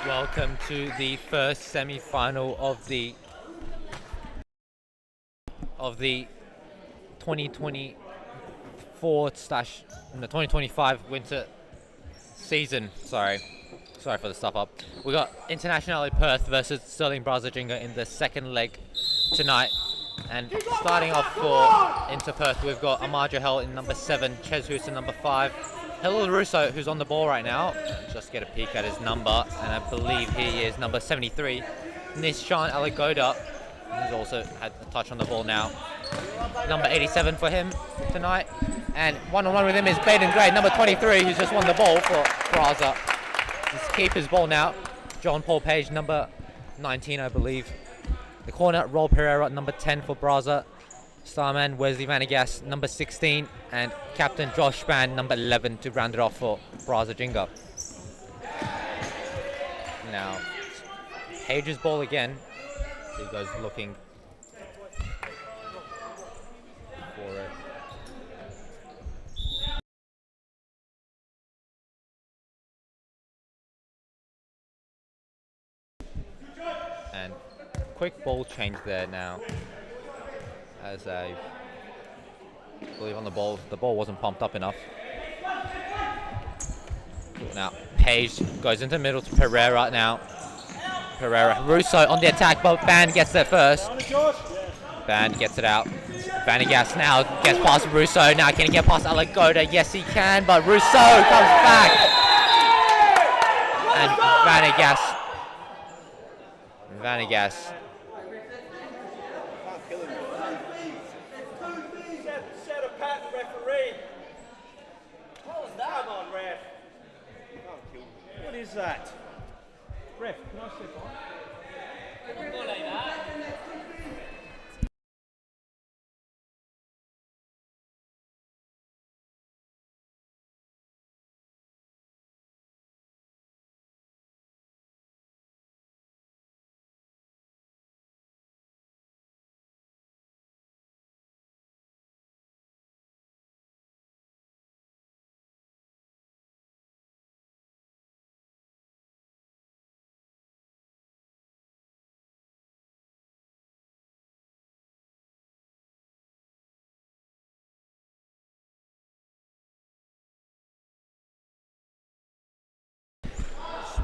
Welcome to the first semi-final of the 2024/2025 winter season. Sorry for the stuff up. We got Internationale Perth versus Stirling Braza Ginga in the second leg tonight. And starting off for Inter Perth, we've got Amar Jahel in number 7, Ches Houston number 5, Hilal Russo, who's on the ball right now. Just get a peek at his number, and I believe he is number 73. Nishan Alagoda, who's also had a touch on the ball now. Number 87 for him tonight. And one-on-one with him is Baden Gray, number 23, who's just won the ball for Braza. Just keep his ball now. John Paul Page, number 19, I believe. The corner, Roll Pereira, number 10 for Braza. Starman, Wesley Vanagas, number 16. And captain Josh Spann, number 11, to round it off for Braza Ginga. Now, Page's ball again. He goes looking for it. And quick ball change there now, as I believe on the ball wasn't pumped up enough. Now Page goes into middle to Pereira now. Pereira, Russo on the attack, but Band gets there first. Band gets it out. Vanagas now gets past Russo. Now can he get past Alagoda? Yes he can, but Russo comes back. And Vanagas. Set a pat, referee. What was that? Come on, ref. What is that? Ref, can I step on?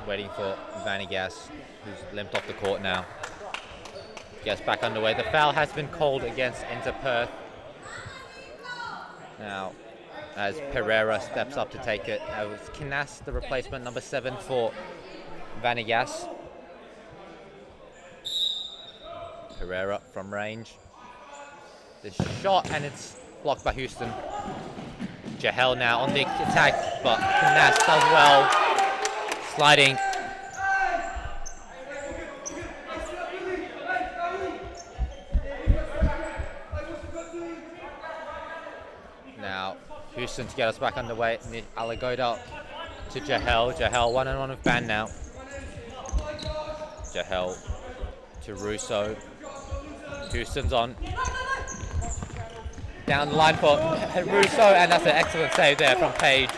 Waiting for Vanagas, who's limped off the court now. Gets back underway. The foul has been called against Inter Perth. Now, as Pereira steps up to take it, it was Kinas, the replacement, number 7 for Vanagas. Pereira from range. The shot, and it's blocked by Houston. Jahel now on the attack, but Kinas does well. Sliding. Now, Houston to get us back underway. Alagoda to Jahel. Jahel one-on-one with Ban now. Jahel to Russo. Houston's on. Down the line for Russo, and that's an excellent save there from Page.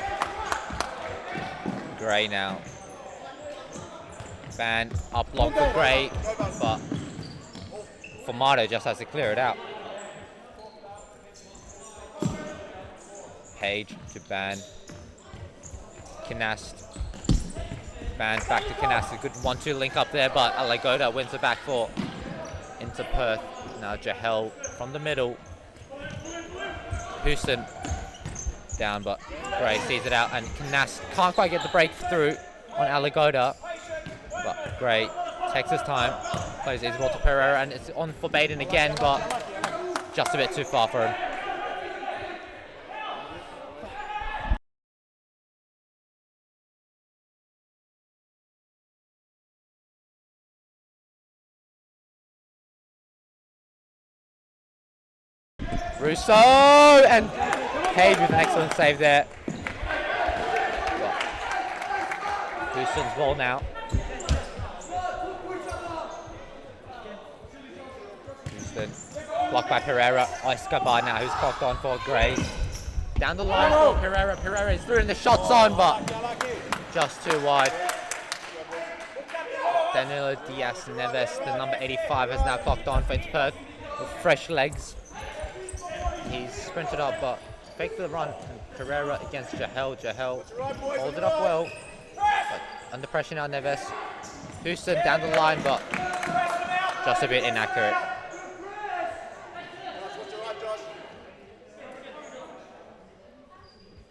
Gray now. Ban up long for Gray, but Formato just has to clear it out. Page to Ban. Canast. Ban back to Canast. A good 1-2 link up there, but Alagoda wins it back for Inter Perth. Now Jahel from the middle. Houston down, but Gray sees it out, and Canast can't quite get the breakthrough on Alagoda. But Gray takes his time, plays his ball to Pereira, and it's on for Baden again, but just a bit too far for him. Russo, and Page with an excellent save there. Houston's ball now. Houston blocked by Pereira. Escobar now, who's cocked on for Gray. Down the line for Pereira. Pereira is through in the shot zone, but just too wide. Danilo Diaz Neves, the number 85, has now clocked on for Perth with fresh legs. He's sprinted up, but faked the run. And Pereira against Jahel. Jahel holds it up well, but under pressure now Neves. Houston down the line, but just a bit inaccurate.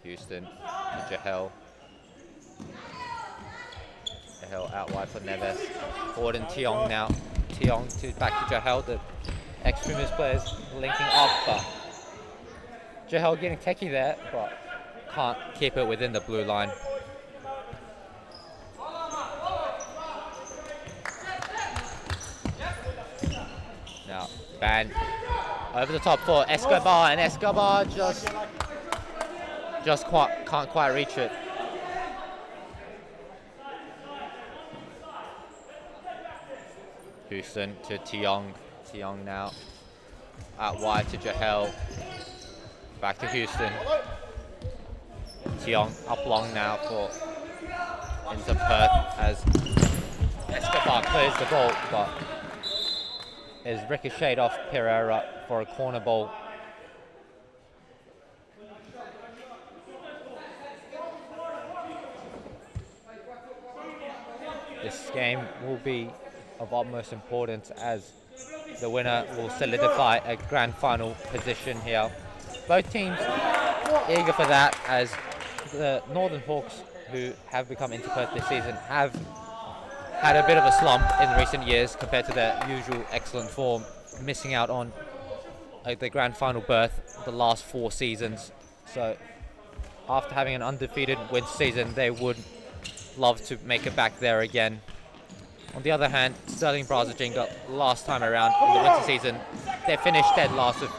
Houston to Jahel. Jahel out wide for Neves. Forward and Tiong now. Tiong to back to Jahel. The extremist players linking up, but Jahel getting techie there, but can't keep it within the blue line. Now, Ban over the top for Escobar, and Escobar just can't quite reach it. Houston to Tiong. Tiong now out wide to Jahel. Back to Houston. Tiong up long now for into Perth as Escobar clears the ball, but is ricocheted off Pereira for a corner ball. This game will be of utmost importance as the winner will solidify a grand final position here. Both teams eager for that, as the Northern Hawks, who have become into Perth this season, have had a bit of a slump in recent years compared to their usual excellent form, missing out on the grand final berth the last 4 seasons. So after having an undefeated win season, they would love to make it back there again. On the other hand, Stirling Braza Ginga, last time around in the winter season, they finished dead last with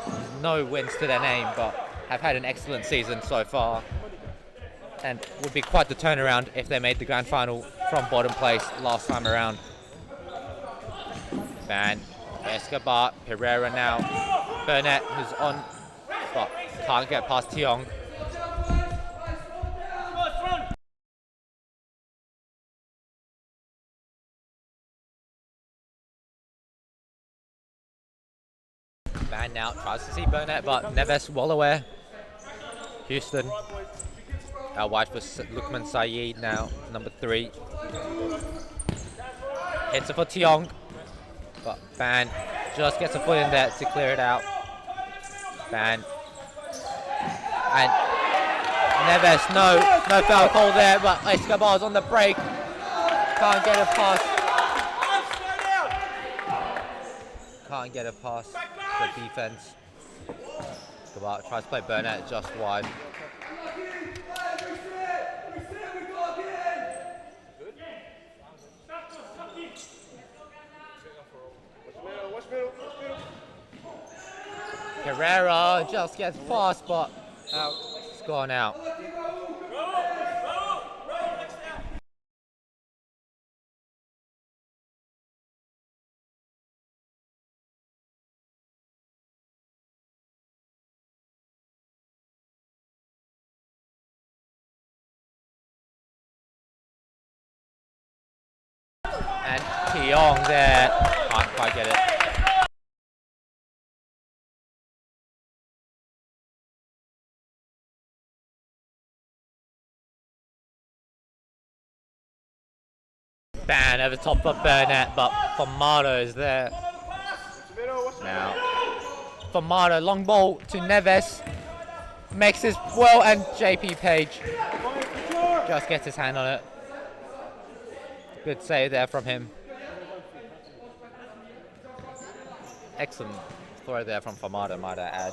no wins to their name, but have had an excellent season so far, and would be quite the turnaround if they made the grand final from bottom place last time around. Ban, Escobar, Pereira now, Burnett who's on, but can't get past Tiong. Ban now tries to see Burnett, but Neves well aware. Houston out wide for Lukman Saeed now, number 3. Hits it for Tiong, but Ban just gets a foot in there to clear it out. Ban. And Neves, no foul call there, but Escobar's on the break. Can't get it past. Can't get it past the defense. Escobar tries to play Burnett just wide. Pereira just gets past, but out. It's gone out. And Tiong there, can't quite get it. Ban over top of Burnett, but Formato is there. Now, Formato, long ball to Neves. Makes his well, and JP Page just gets his hand on it. Good save there from him. Excellent throw there from Formato, might I add.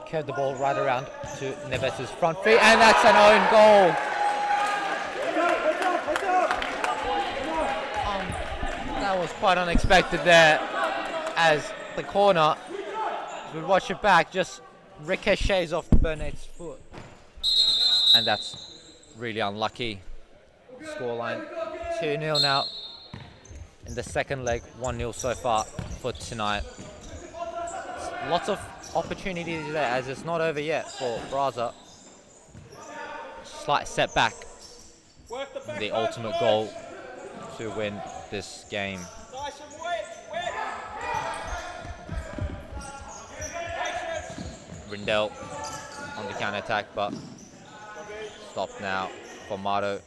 Curved the ball right around to Neves' front feet, and that's an own goal. That was quite unexpected there, as the corner, as we watch it back, just ricochets off Burnett's foot. And that's really unlucky. Scoreline 2-0 now in the second leg, 1-0 so far for tonight. Lots of opportunities there, as it's not over yet for Braza. Slight setback, the ultimate goal to win this game. Nice and wet. Rindell on the counter attack, but stopped now for Mato.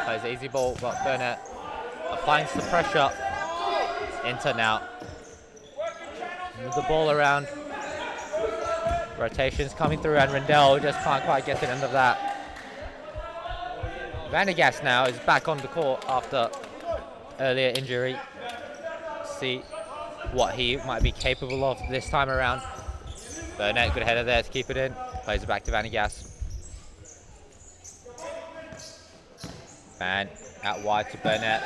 Plays easy ball, but Burnett applying some pressure. Inter now. Move the ball around. Rotations coming through, and Rindell just can't quite get to the end of that. Vandegas now is back on the court after earlier injury. See what he might be capable of this time around. Burnett, good header there to keep it in. Plays it back to Vandegas. Van out wide to Burnett.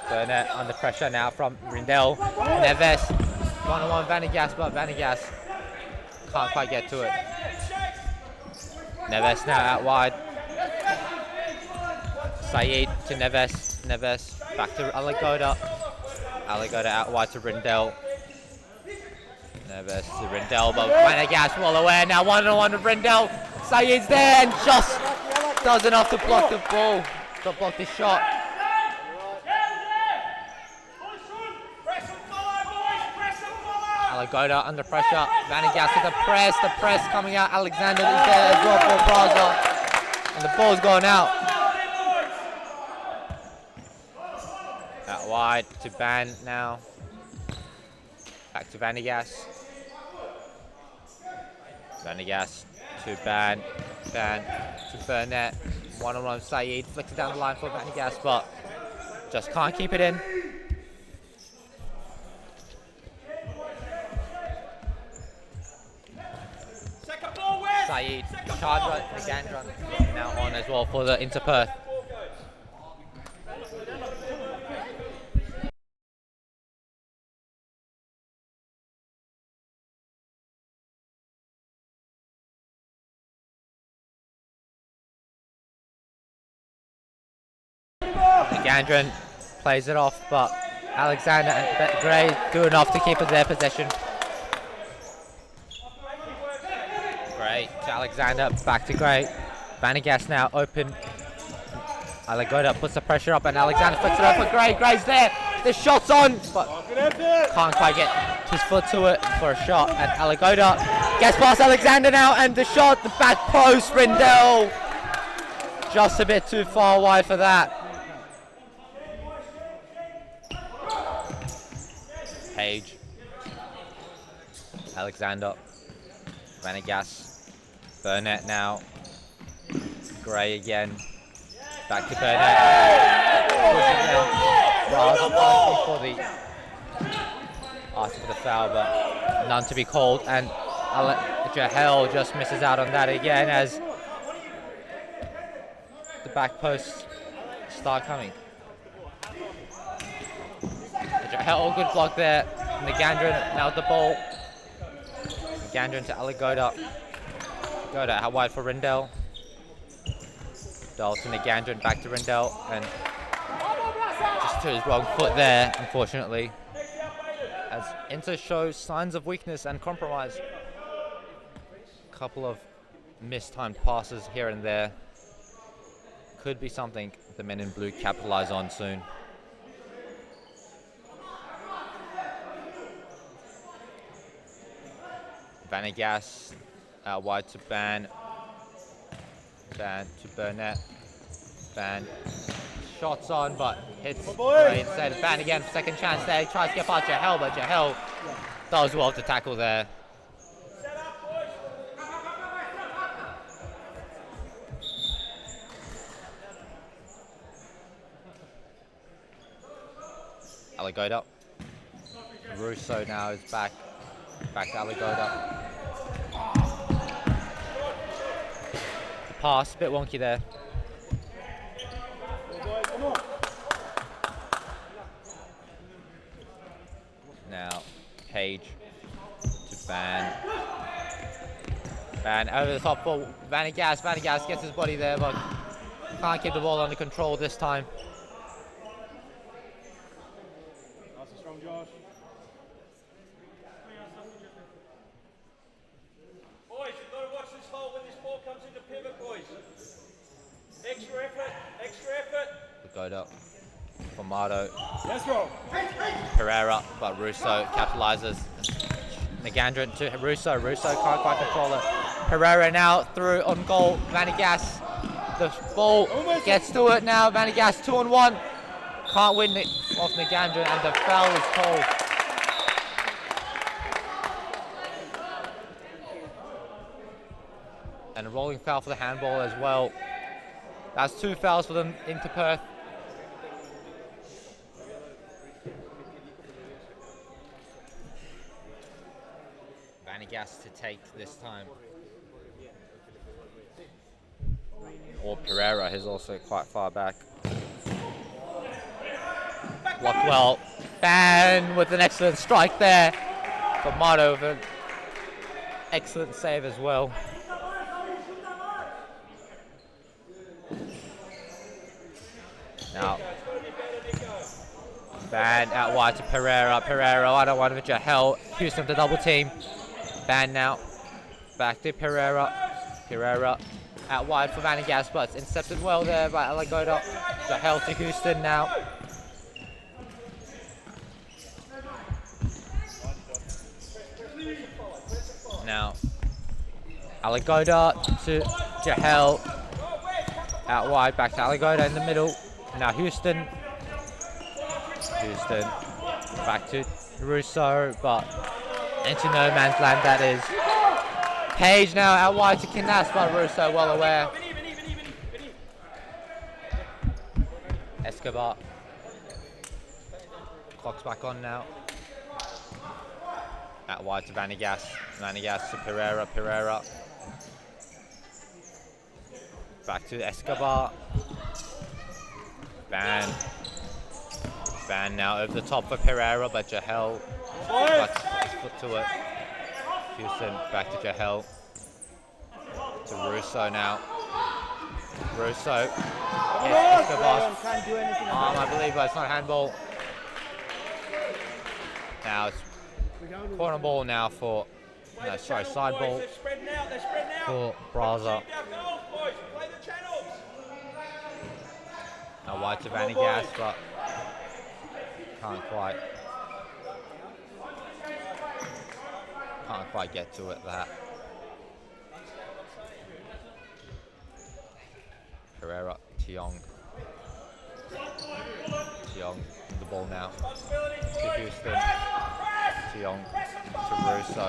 Burnett under pressure now from Rindell. Neves, one-on-one Vandegas, but Vandegas can't quite get to it. Neves now out wide. Saeed to Neves. Neves back to Alagoda. Alagoda out wide to Rindell. Neves to Rindell, but Vandegas well aware now. One-on-one with Rindell. Saeed's there and just does enough to block the ball. To block the shot. Alagoda under pressure. Vandegas with the press coming out. Alexander is there as well for Braza. And the ball's going out. Out wide to Ban now. Back to Vandegas. Vandegas to Ban. Ban to Burnett. One-on-one Saeed. Flicks it down the line for Vandegas, but just can't keep it in. Saeed, Chandra, Nagandran now on as well for the Inter Perth. Nagandran plays it off, but Alexander and Gray do enough to keep it their possession. Gray to Alexander, back to Gray. Vandegas now open. Alagoda puts the pressure up and Alexander flicks it over for Gray. Gray's there. The shot's on, but can't quite get his foot to it for a shot. And Alagoda gets past Alexander now, and the shot, the back post, Rindell. Just a bit too far wide for that. Page. Alexander. Vandegas. Burnett now. Gray again. Back to Burnett. Asking for the foul, but none to be called. And Jahel just misses out on that again as the back posts start coming. Jahel, good block there. Nagandran now with the ball. Nagandran to Alagoda. Alagoda out wide for Rindell. Dalton Nagandran back to Rindell, and just to his wrong foot there, unfortunately. As Inter shows signs of weakness and compromise. A couple of mistimed passes here and there. Could be something the men in blue capitalize on soon. Vandegas out wide to Ban. Ban to Burnett. Ban shots on, but hits Gray instead. Ban again for second chance there. He tries to get past Jahel, but Jahel does well to tackle there. Alagoda. Russo now is back. Back to Alagoda. The pass, a bit wonky there. Now, Page to Ban. Ban over the top for Vandegas. Vandegas gets his body there, but can't keep the ball under control this time. That's a strong Josh. Boys, you've got to watch this hole when this ball comes into pivot, boys. Extra effort, extra effort. Alagoda Formato. Let's roll. Pereira, but Russo capitalizes. Nagandran to Russo. Russo can't quite control it. Pereira now through on goal. Vanagas. The ball gets to it now. Vanagas 2-on-1. Can't win it off Nagandran, and the foul is called. And a rolling foul for the handball as well. That's 2 fouls for them into Perth. Vanagas to take this time. Or Pereira, who's also quite far back. Blocked well. Ban with an excellent strike there. Formato with an excellent save as well. Now, Ban out wide to Pereira. Pereira, I don't want to Jahel. Houston the double team. Ban now. Back to Pereira. Pereira out wide for Vanagas, but it's intercepted well there by Alagoda. Jahel to Houston now. Now, Alagoda to Jahel. Out wide, back to Alagoda in the middle. Now Houston. Houston back to Russo, but into no man's land that is. Page now out wide to Kinas, but Russo well aware. Escobar. Clock's back on now. Out wide to Vanagas. Vanagas to Pereira. Pereira. Back to Escobar. Ban. Ban now over the top for Pereira, but Jahel puts his foot to it. Houston back to Jahel. To Russo now. Russo. Escobar's arm, I believe, but it's not handball. Now it's corner ball now for, no, sorry, side ball for Braza. Now wide to Vanagas, but can't quite get to it. That Pereira, Tiong the ball now to Houston. Tiong to Russo.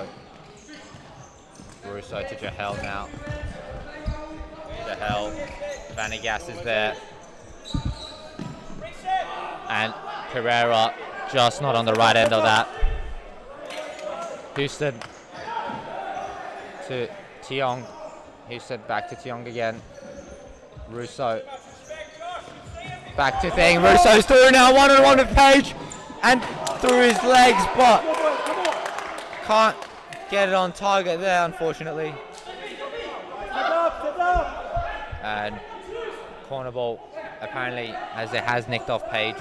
Russo to Jahel now. Jahel, Vanagas is there. And Pereira just not on the right end of that. Houston to Tiong. Houston back to Tiong again. Russo. Back to thing. Russo's through now, 1-on-1 with Page. And through his legs, but can't get it on target there, unfortunately. And corner ball apparently as it has nicked off Page.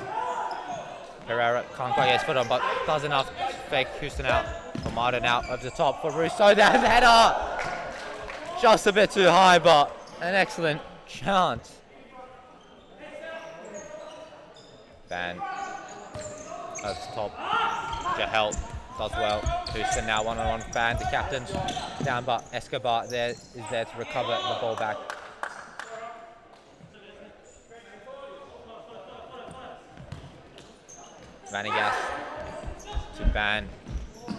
Pereira can't quite get his foot on, but does enough to fake Houston out. Formato now over the top for Russo. There's the header! Just a bit too high, but an excellent chance. Ban over the top. Jahel does well. Houston now 1-on-1 Ban, the captain down, but Escobar is there to recover the ball back. Vanagas to Ban,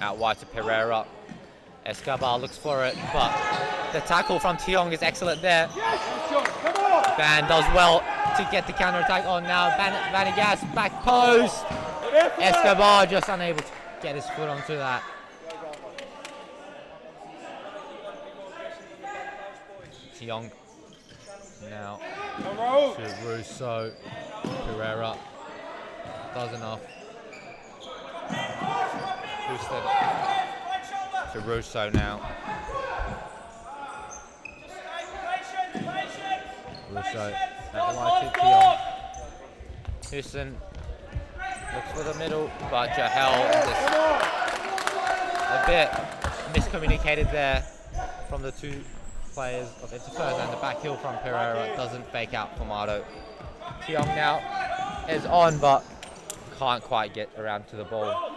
out wide to Pereira. Escobar looks for it, but the tackle from Tiong is excellent there. Ban does well to get the counter attack on now. Vanagas back post. Escobar just unable to get his foot onto that. Tiong now to Russo. Pereira does enough. Houston to Russo now. Russo out wide to Tiong. Houston looks for the middle, but Jahel a bit miscommunicated there from the two players of Interperth, and the back heel from Pereira doesn't fake out Formato. Tiong now is on, but can't quite get around to the ball.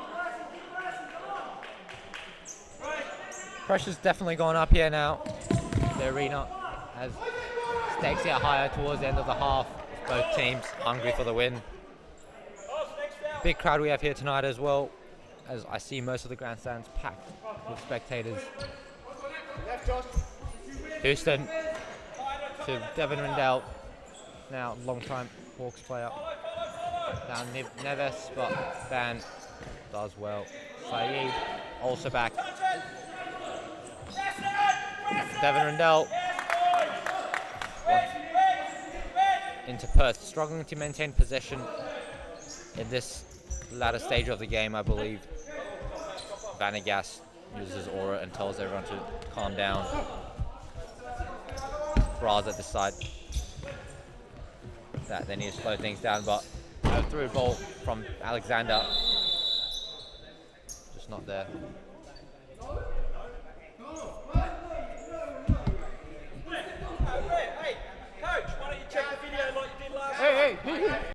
Pressure's definitely gone up here now. The arena has stakes out higher towards the end of the half. Both teams hungry for the win. Big crowd we have here tonight as well, as I see most of the grandstands packed with spectators. Houston to Devin Rindell, now long-time Hawks player. Now Neves, but Ban does well. Saeed also back. Devin Rindell into Perth, struggling to maintain possession in this latter stage of the game, I believe. Vanagas uses his aura and tells everyone to calm down. Braza decide that they need to slow things down, but a through ball from Alexander, just not there. Hey, coach, why don't you check the video like you did last time? Hey.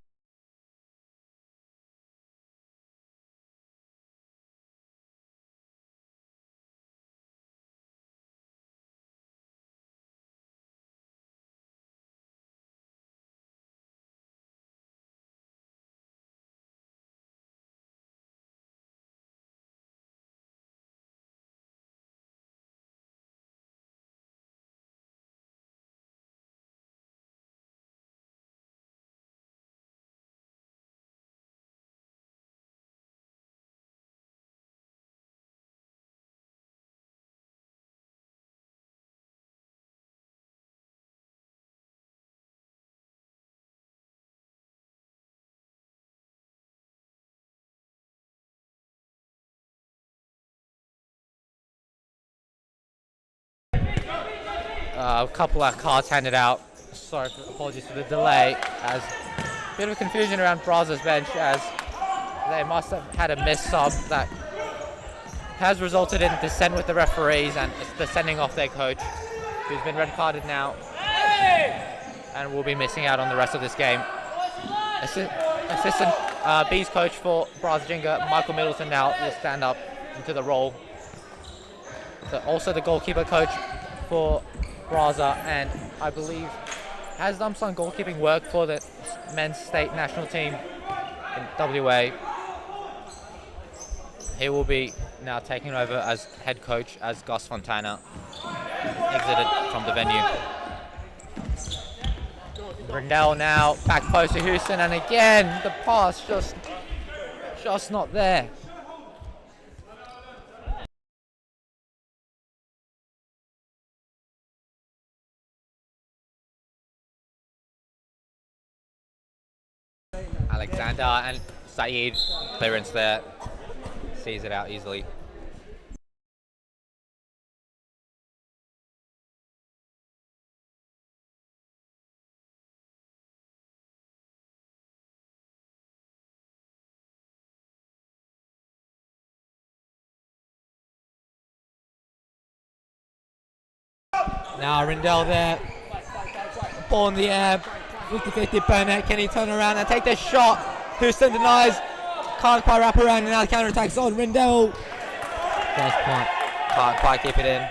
A couple of cards handed out. Sorry, apologies for the delay. As a bit of confusion around Braza's bench, as they must have had a miss sub that has resulted in dissent with the referees, and it's the sending off their coach, who's been red carded now, and will be missing out on the rest of this game. Assistant B's coach for Braza Ginga, Michael Middleton, now will stand up into the role. Also the goalkeeper coach for Braza, and I believe has done some goalkeeping work for the men's state national team in WA. He will be now taking over as head coach as Gus Fontana exited from the venue. Rindell now back close to Houston, and again the pass just not there. Alexander and Saeed, clearance there, sees it out easily. Now Rindell there, ball in the air, 50-50 Burnett, can he turn around and take the shot? Houston denies, can't quite wrap around, and now the counter-attack's on. Rindell just can't quite keep it in,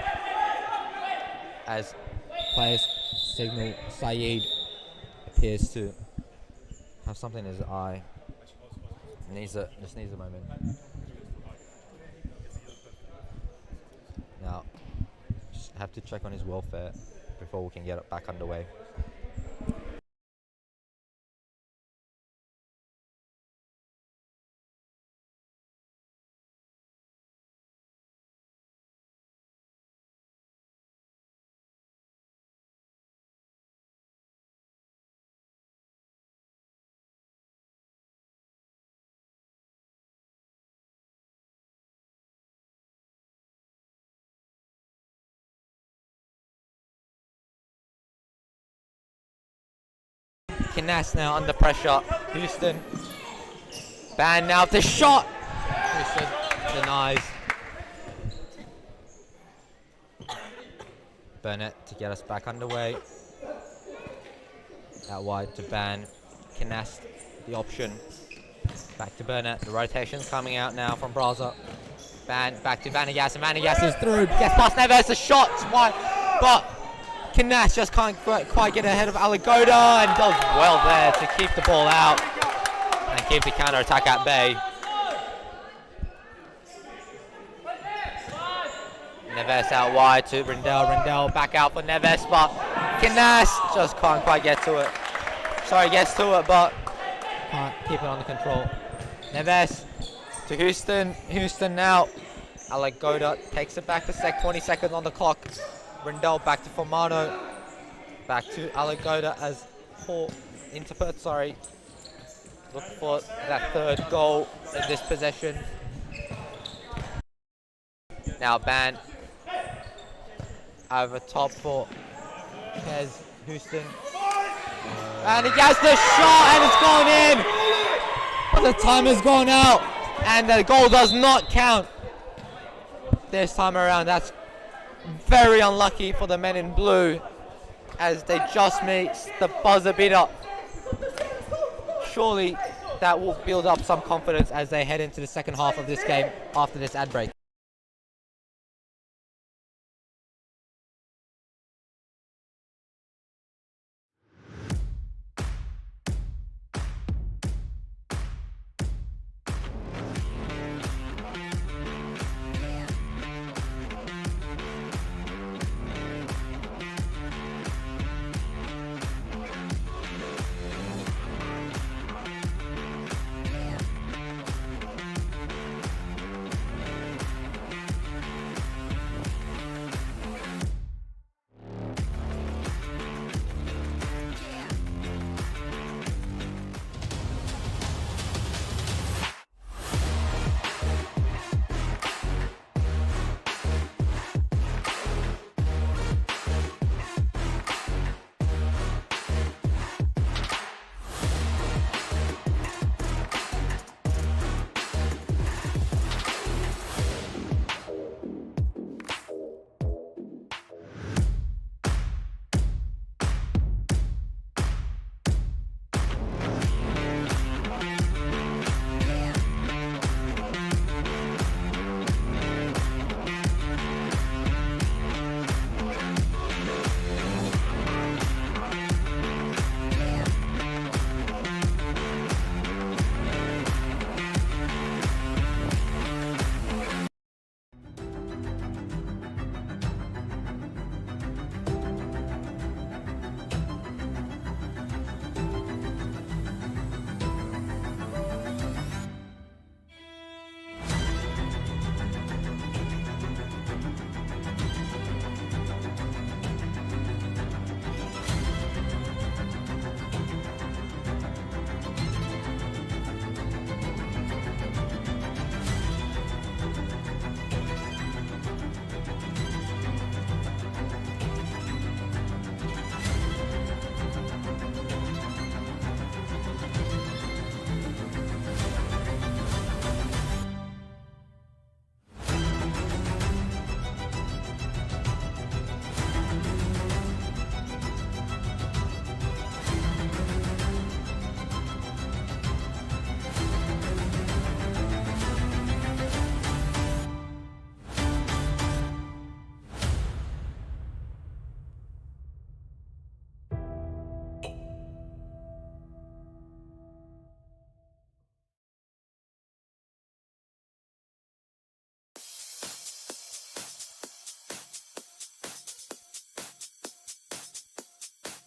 as players signal Saeed appears to have something in his eye. Just needs a moment. Now, just have to check on his welfare before we can get it back underway. Kinas now under pressure. Houston. Ban now the shot. Houston denies. Burnett to get us back underway. Out wide to Ban. Kinas the option. Back to Burnett. The rotation's coming out now from Braza. Back to Vanagas, and Vanagas is through. Gets past Neves, a shot wide, but Knash just can't quite get ahead of Alagoda, and does well there to keep the ball out and keep the counter attack at bay. Neves out wide to Rindell. Rindell back out for Neves, but Knash just can't quite get to it. Sorry, gets to it, but can't keep it under control. Neves to Houston. Houston now. Alagoda takes it back to 20 seconds on the clock. Rindell back to Formano. Back to Alagoda as Paul into Perth, sorry. Look for that third goal in this possession. Now Ban over top for Kez Houston. And he gets the shot and it's gone in. But the time has gone out and the goal does not count this time around. That's very unlucky for the men in blue as they just missed the buzzer beater. Surely that will build up some confidence as they head into the second half of this game after this ad break.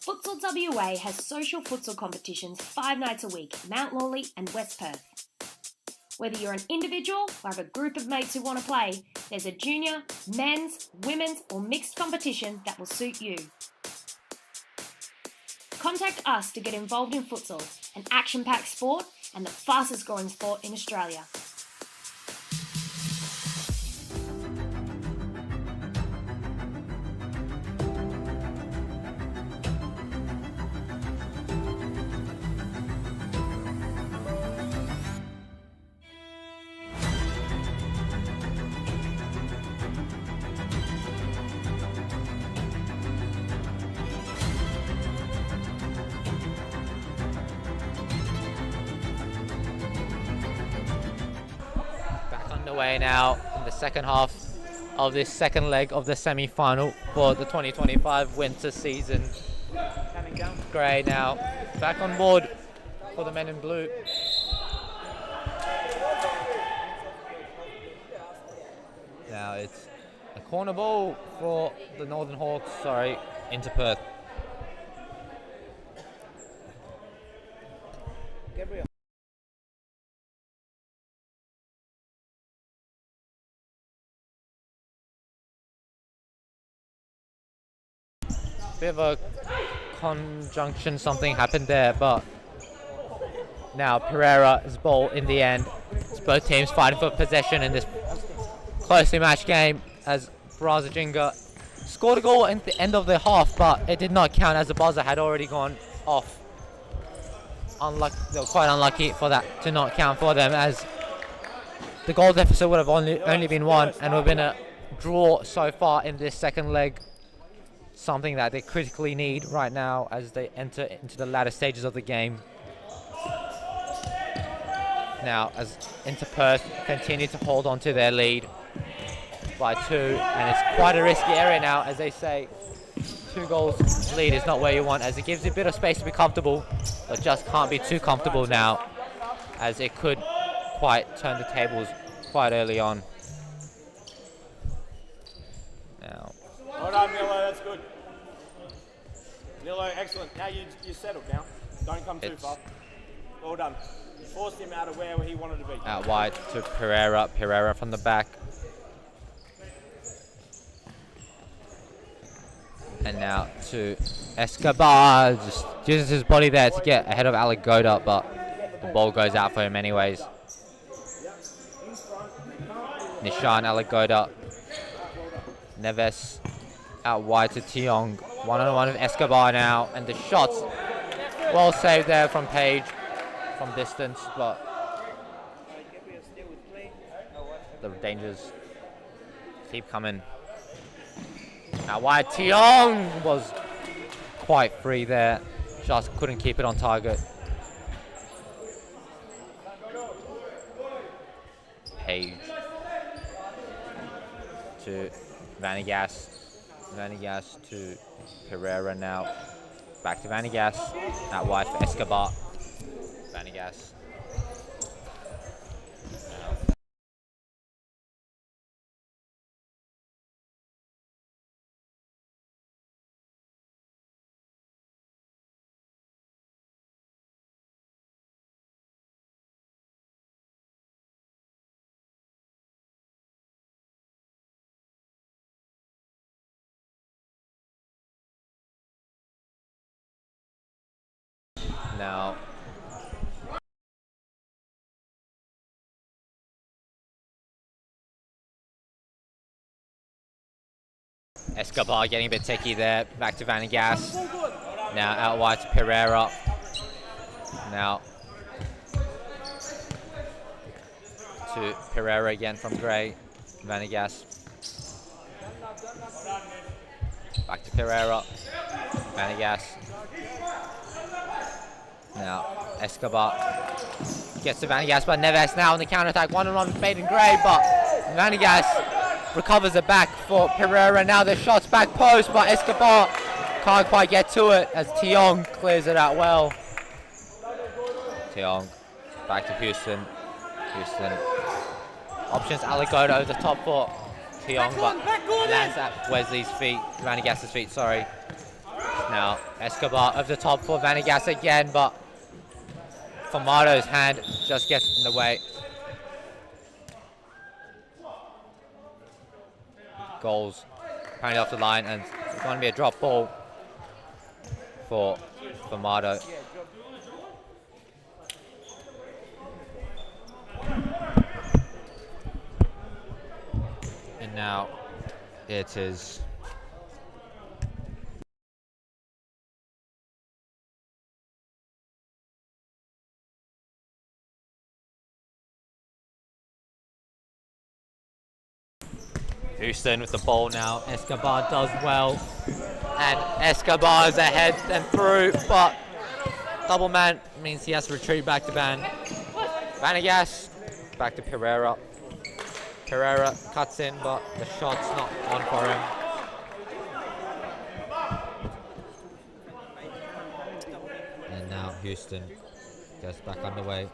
Futsal WA has social futsal competitions 5 nights a week, Mount Lawley and West Perth. Whether you're an individual or have a group of mates who want to play, there's a junior, men's, women's or mixed competition that will suit you. Contact us to get involved in futsal, an action-packed sport and the fastest growing sport in Australia. underway now in the second half of this second leg of the semi-final for the 2025 winter season. Gray now back on board for the men in blue. Now it's a corner ball for the Northern Hawks, into Perth. Bit of a conjunction, something happened there, but now Pereira's ball in the end. It's both teams fighting for possession in this closely matched game as Braza Ginga scored a goal at the end of the half, but it did not count as the buzzer had already gone off. They were quite unlucky for that to not count for them, as the goal deficit would have only been one, and would have been a draw so far in this second leg. Something that they critically need right now as they enter into the latter stages of the game. Now, as Inter Perth continue to hold on to their lead by 2, and it's quite a risky area now, as they say. 2 goals lead is not where you want, as it gives you a bit of space to be comfortable, but just can't be too comfortable now, as it could quite turn the tables quite early on. Now, Well done, Milo, that's good. Milo, excellent. Now you settle down. Don't come too far. Well done. You forced him out of where he wanted to be. out wide to Pereira. Pereira from the back. And now to Escobar. Just uses his body there to get ahead of Alagoda, but the ball goes out for him anyways. Nishan Alagoda. Neves out wide to Tiong. One-on-one with Escobar now, and the shots well saved there from Page from distance, but the dangers keep coming. Now wide, Tiong was quite free there, just couldn't keep it on target. Page to Vanagas. Vanagas to Pereira now. Back to Vanagas. Out wide for Escobar. Vanagas. Now Escobar getting a bit techy there. Back to Vanagas. Now out wide to Pereira. Now to Pereira again from Gray. Vanagas. Back to Pereira. Vanagas. Now Escobar gets to Vanagas, but Neves now on the counter-attack. One-on-one with Maiden Gray, but Vanagas recovers it back for Pereira. Now the shots back post, but Escobar can't quite get to it as Tiong clears it out well. Tiong back to Houston. Houston options Alagoda over the top for Tiong, but lands at Wesley's feet, Vanagas' feet, sorry. Now Escobar over the top for Vanagas again, but Formado's hand just gets in the way. Goals apparently off the line, and it's going to be a drop ball for Formado. And now it is Houston with the ball now. Escobar does well, and Escobar is ahead and through, but double man means he has to retreat back to Vanagas. Back to Pereira. Pereira cuts in, but the shot's not on for him. And now Houston goes back underway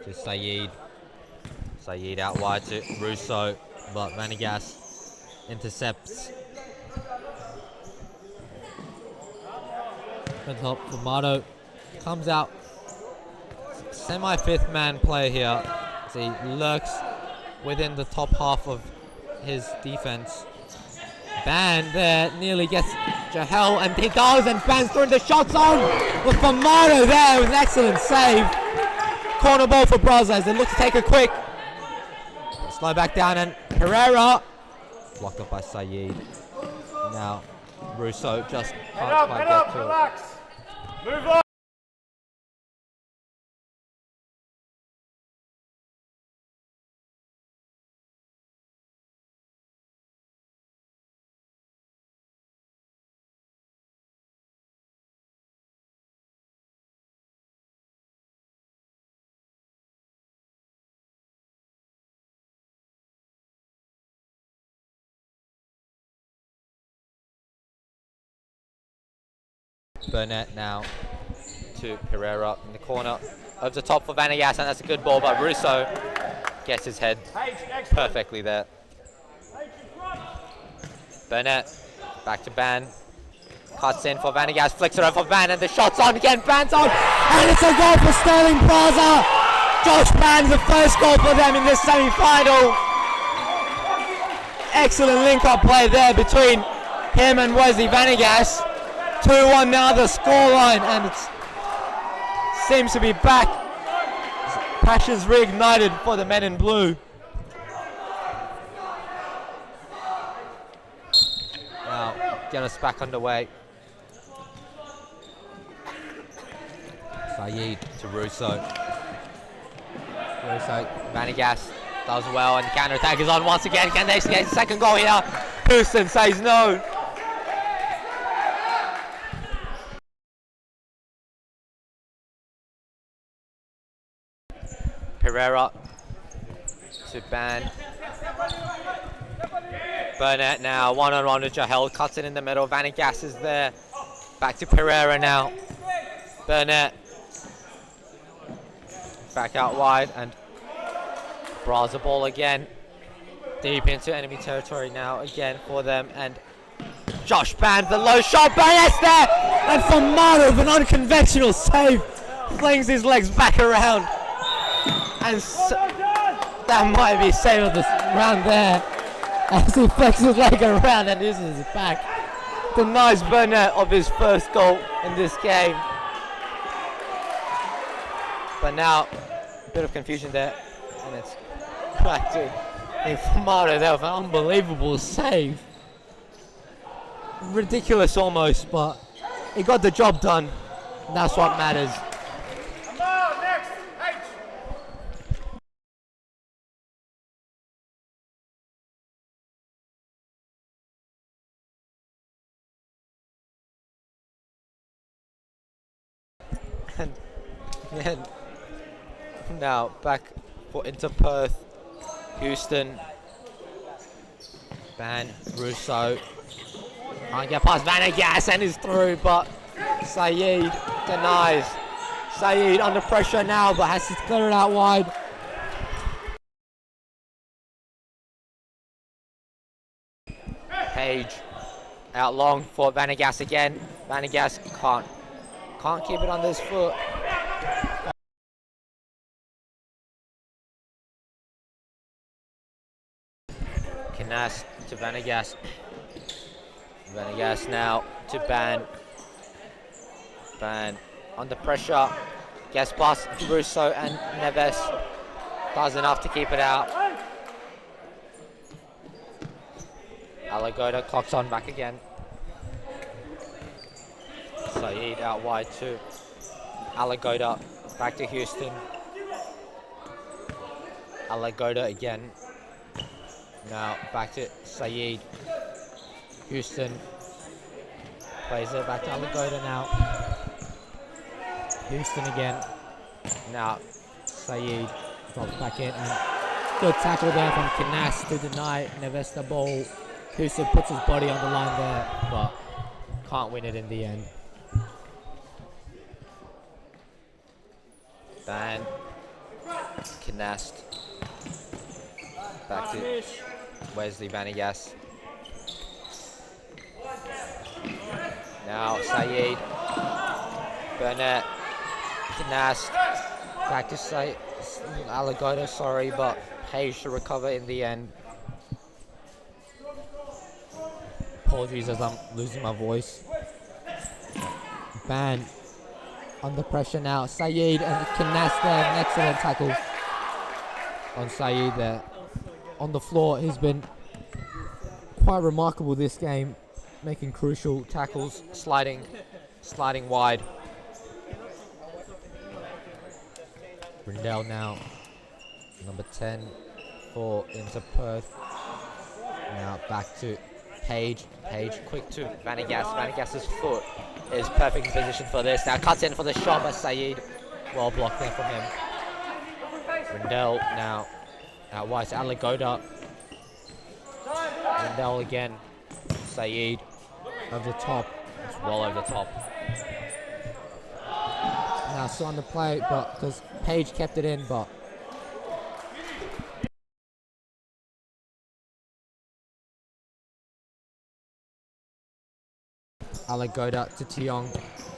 to Saeed. Saeed out wide to Russo, but Vanagas intercepts. On top, Fumato comes out. Semi-fifth man player here. So he lurks within the top half of his defense. Ban there nearly gets Jahel, and he does, and Ban's throwing the shots on with Fumato there. It was an excellent save. Corner ball for Braza as they look to take it quick. Slow back down, and Pereira blocked up by Saeed. Now Russo just can't quite get to relax. Move on. Burnett now to Pereira in the corner. Over the top for Vanagas, and that's a good ball, but Russo gets his head perfectly there. Burnett back to Ban. Cuts in for Vanagas, flicks it over for Ban, and the shot's on again. Ban's on, and it's a goal for Stirling Braza. Josh Ban's the first goal for them in this semi-final. Excellent link-up play there between him and Wesley Vanagas. 2-1 now the scoreline, and it seems to be back. Passions reignited for the men in blue. Now get us back underway. Saeed to Russo. Vanagas does well, and the counter-attack is on once again. Can they get the second goal here? Houston says no. Pereira to Ban. Burnett now, one-on-one with Jahel, cuts it in the middle. Vanagas is there. Back to Pereira now. Burnett. Back out wide, and Braza ball again. Deep into enemy territory now again for them, and Josh Ban, the low shot, Burnett's there! And Fumato with an unconventional save, flings his legs back around. And that might be save of the round there, as he flexes his leg around and uses his back. Denies Burnett of his first goal in this game. But now, a bit of confusion there, and it's back to Fumato there with an unbelievable save. Ridiculous almost, but he got the job done, and that's what matters. And then now back for Inter Perth. Houston. Ban, Russo. Can't get past Vanagas and is through, but Saeed denies. Saeed under pressure now, but has to clear it out wide. Page out long for Vanagas again. Vanagas can't keep it on this foot. Canas to Vanagas. Vanagas now to Ban. Ban under pressure. Gets past Russo and Neves. Does enough to keep it out. Alagoda clocks on back again. Saeed out wide to Alagoda. Back to Houston. Alagoda again. Now back to Saeed. Houston plays it back to Alagoda now. Houston again. Now Saeed drops back in, and Good tackle there from Kinas to deny Neves the ball. Husa puts his body on the line there, but can't win it in the end. Van Knast. Back to Wesley Vanagas. Now Saeed. Burnett. Knast. Back to Alagoda, sorry, but Page to recover in the end. Apologies as I'm losing my voice. Ban under pressure now. Saeed and Kinas there. An excellent tackle on Saeed there. On the floor, he's been quite remarkable this game, making crucial tackles. Sliding wide. Brindell now, number 10 for Inter Perth. Now back to Page. Page quick to Vanagas. Vanagas's foot is perfect in position for this. Now cuts in for the shot by Saeed. Well blocked there from him. Brindell now out wide to Alagoda. Brindell again. Saeed over the top. it's well over the top. Now still on the play, but because Page kept it in, but Alagoda to Tiong.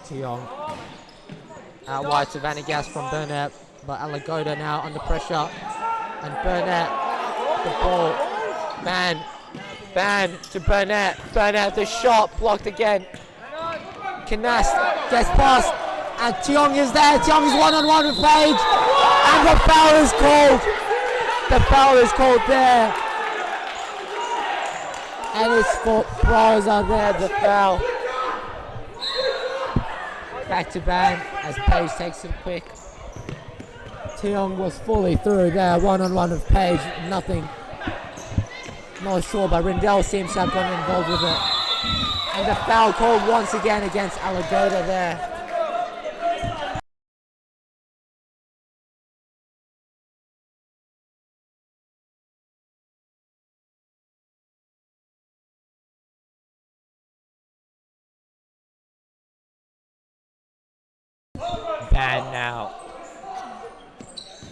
Tiong out wide to Vanagas from Burnett, but Alagoda now under pressure, and Burnett the ball. Ban to Burnett. Burnett the shot blocked again. Kinas gets past, and Tiong is there. Tiong is one-on-one with Page, and the foul is called. The foul is called there, and it's for Braza there. The foul. Back to Ban as Page takes it quick. Tiong was fully through there, one-on-one with Page, nothing. Not sure, but Rindell seems to have gotten involved with it. And the foul called once again against Alagoda there. Ban now.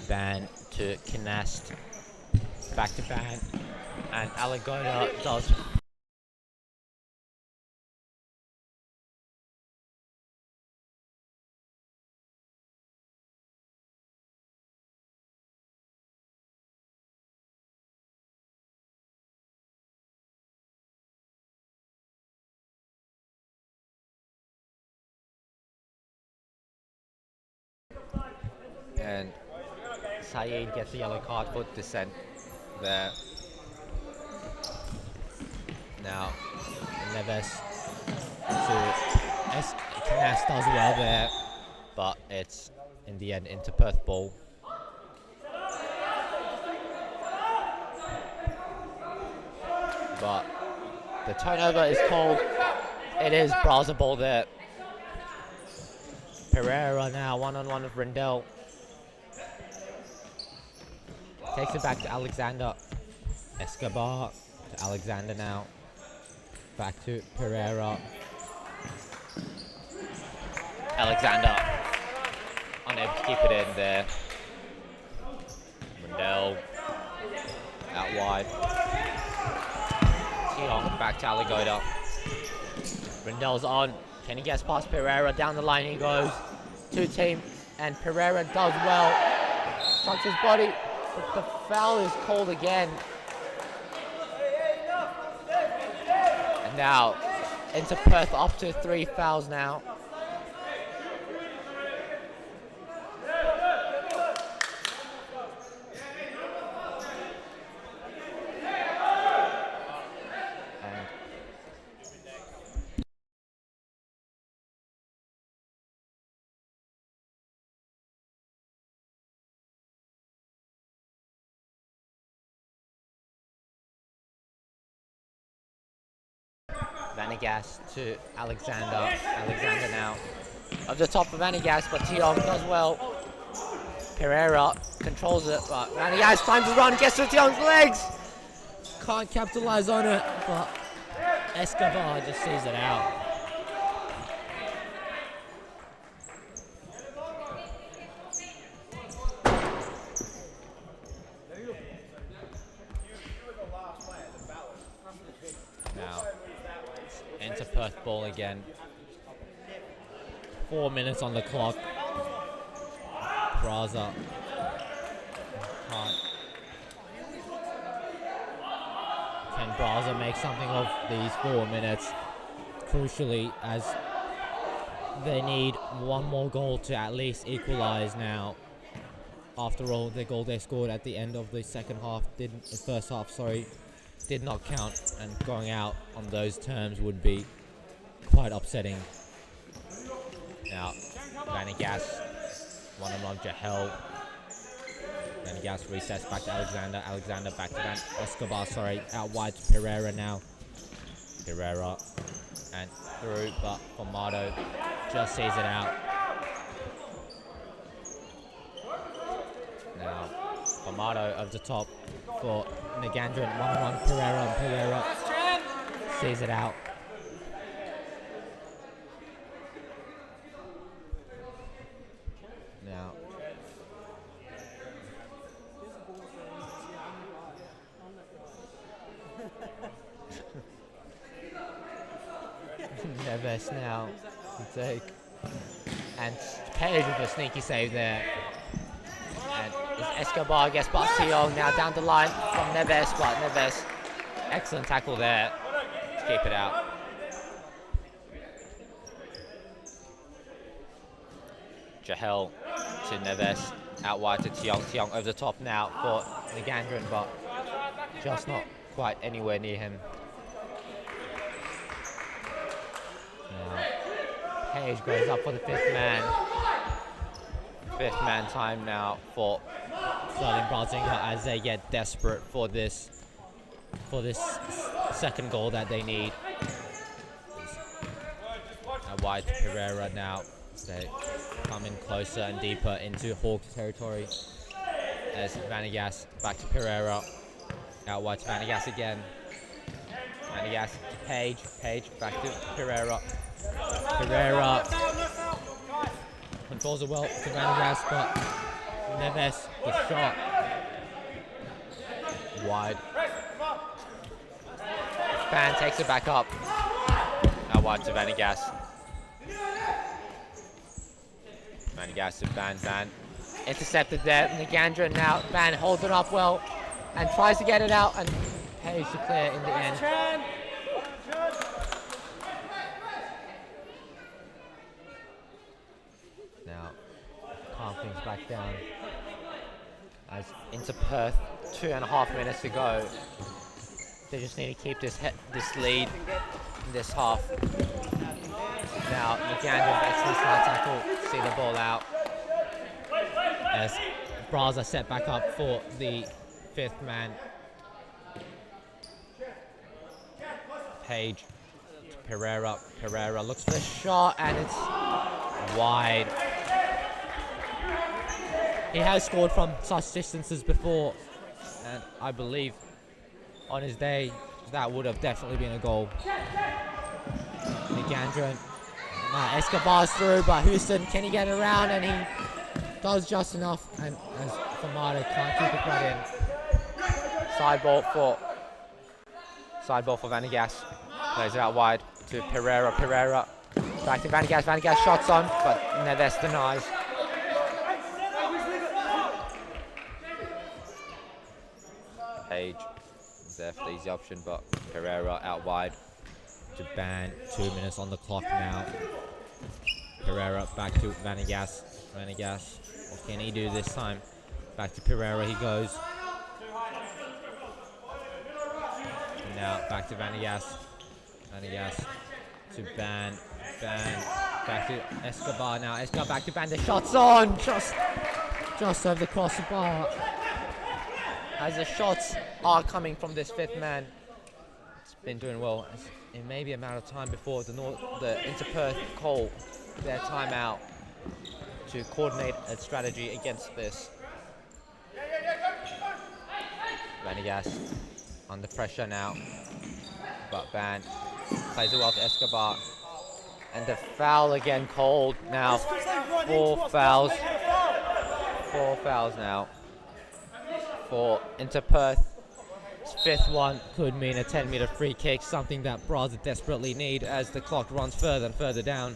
Ban to Kinast. Back to Ban. And Alagoda does. And Saeed gets a yellow card for dissent there. Now Neves to Kinas does well there, but it's in the end into Perth ball. But the turnover is called. It is Braza ball there. Pereira now one-on-one with Rindell. Takes it back to Alexander. Escobar to Alexander now. Back to Pereira. Alexander unable to keep it in there. Rindell out wide. Tiong back to Alagoda. Rindell's on. Can he get past Pereira? Down the line he goes. Two team, and Pereira does well. Chucks his body, but the foul is called again. And now, into Perth up to 3 fouls now. Vanagas to Alexander. Alexander now over the top of Vanagas, but Tiong does well. Pereira controls it, but Randy has time to run, gets to Tiong's legs. Can't capitalize on it, but Escobar just sees it out. Now, enter Perth ball again. 4 minutes on the clock. Braza can't. Can Braza make something of these 4 minutes? Crucially, as they need one more goal to at least equalize now. After all, the goal they scored at the end of the first half, did not count, and going out on those terms would be quite upsetting. Now, Vanagas, one-on-one Jahel. Vanagas resets back to Alexander. Alexander back to Escobar, out wide to Pereira now. Pereira and through, but Formato just sees it out. Now, Formato over the top for Nagandran, one-on-one Pereira, and Pereira sees it out. Now, Neves now to take, and Page with a sneaky save there. And Escobar gets past Tiong, now down the line from Neves, but Neves, excellent tackle there to keep it out. Jahel to Neves, out wide to Tiong. Tiong over the top now for Nagandran, but just not quite anywhere near him. Now, Page goes up for the fifth man. Fifth man time now for Stirling Braza Ginga as they get desperate for this second goal that they need. Out wide to Pereira now. They come in closer and deeper into Hawks territory. As Vanagas back to Pereira. Out wide to Vanagas again. Vanagas to Page. Page back to Pereira. Pereira controls it well to Vanagas, but Neves, the shot. Wide. Ban takes it back up. Out wide to Vanagas. Vanagas to Ban. Intercepted there. Nagandran now. Ban holds it up well and tries to get it out, and Page to clear in the end. Now, calm things back down. As into Perth, 2.5 minutes to go. They just need to keep this lead in this half. Now, Nagandran excellent slide tackle, see the ball out. As Braza set back up for the fifth man. Page to Pereira. Pereira looks for the shot, and it's wide. He has scored from such distances before, and I believe on his day that would have definitely been a goal. Nagandran. Escobar's through, but Houston, can he get around? And he does just enough, and as Formato can't keep it right in. Side ball for Vanagas. Plays it out wide to Pereira. Pereira back to Vanagas. Vanagas shots on, but Neves denies. Page is there for the easy option, but Pereira out wide to Ban. 2 minutes on the clock now. Pereira back to Vanagas. Vanagas, what can he do this time? Back to Pereira he goes. And now back to Vanagas. Vanagas to Ban. Ban back to Escobar now. Escobar back to Ban. The shot's on! Just over the crossbar. As the shots are coming from this fifth man, it's been doing well. It may be a matter of time before the Inter Perth call their timeout to coordinate a strategy against this. Vanegas under pressure now, but Ban plays it well to Escobar. And the foul again called now. 4 fouls. 4 fouls now for Inter Perth. His 5th one could mean a 10-meter free kick, something that Braza desperately need as the clock runs further and further down.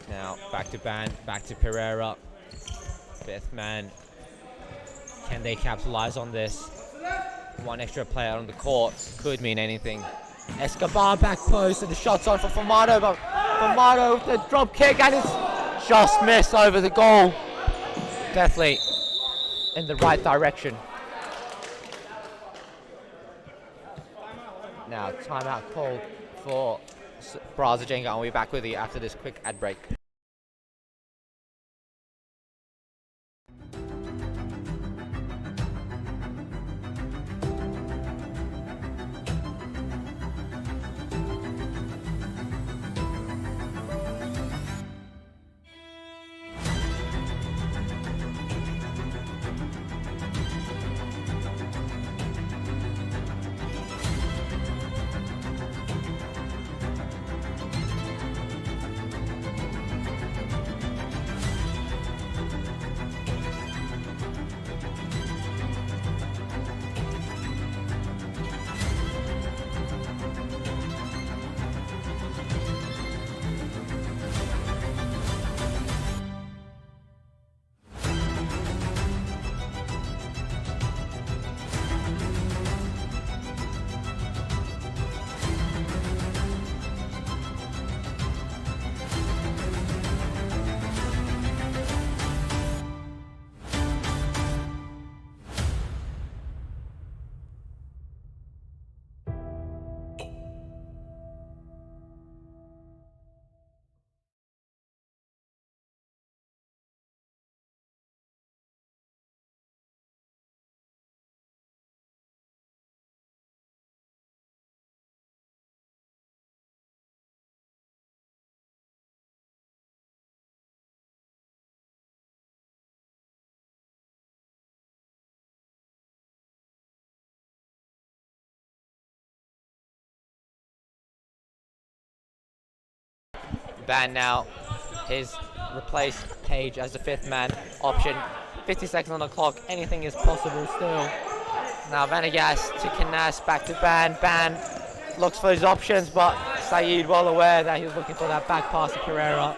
Now back to Ban, back to Pereira. 5th man. Can they capitalize on this? 1 extra player on the court could mean anything. Escobar back post and the shot's on for Formato, but Formato with the drop kick and it's just missed over the goal. Definitely in the right direction. Now timeout called for Braza Ginga, and we'll be back with you after this quick ad break. Ban now is replaced Page as the 5th man option. 50 seconds on the clock, anything is possible still. Now Vanegas to Canas, back to Ban. Ban looks for his options, but Saeed well aware that he was looking for that back pass to Pereira.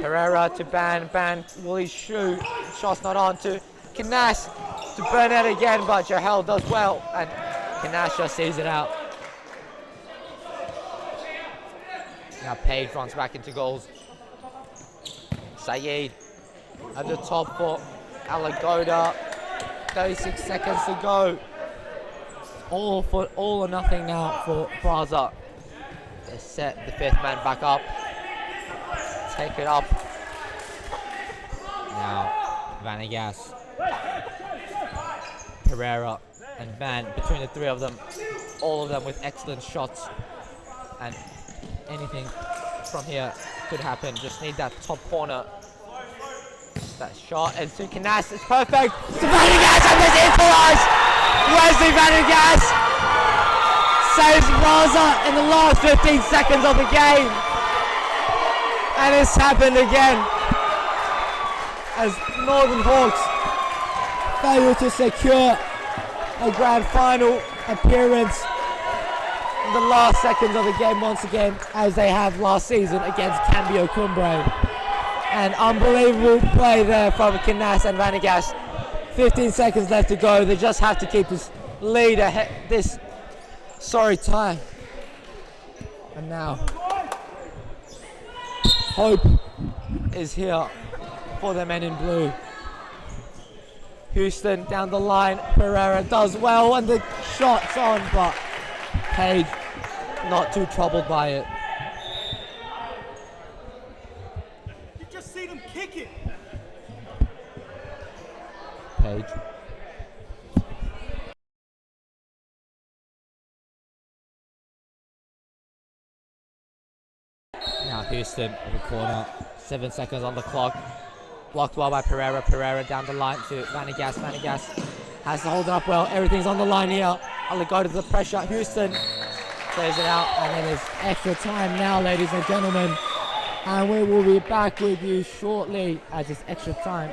Pereira to Ban. Ban, will he shoot? Shot's not on to Canas, to Burnett again, but Jahel does well, and Canas just sees it out. Now Page runs back into goals. Saeed at the top for Alagoda. 36 seconds to go. All or nothing now for Braza. They set the 5th man back up. Take it up. Now Vanegas, Pereira and Van, between the 3 of them, all of them with excellent shots, and anything from here could happen. Just need that top corner. That shot, and to Canas, it's perfect. To Vanegas, and there's equalised. Wesley Vanegas saves Braza in the last 15 seconds of the game. And it's happened again, as Northern Hawks fail to secure a grand final appearance in the last seconds of the game once again, as they have last season against Cambio Cumbre. An unbelievable play there from Canas and Vanegas. 15 seconds left to go. They just have to keep this lead ahead, this tie. And now hope is here for the men in blue. Houston down the line. Pereira does well, and the shot's on, but Page not too troubled by it. You just see them kick it. Page. Now Houston in the corner. 7 seconds on the clock. Blocked well by Pereira. Pereira down the line to Vanagas. Vanagas has to hold it up well. Everything's on the line here. I'll go to the pressure. Houston clears it out, and it is extra time now, ladies and gentlemen. And we will be back with you shortly as it's extra time.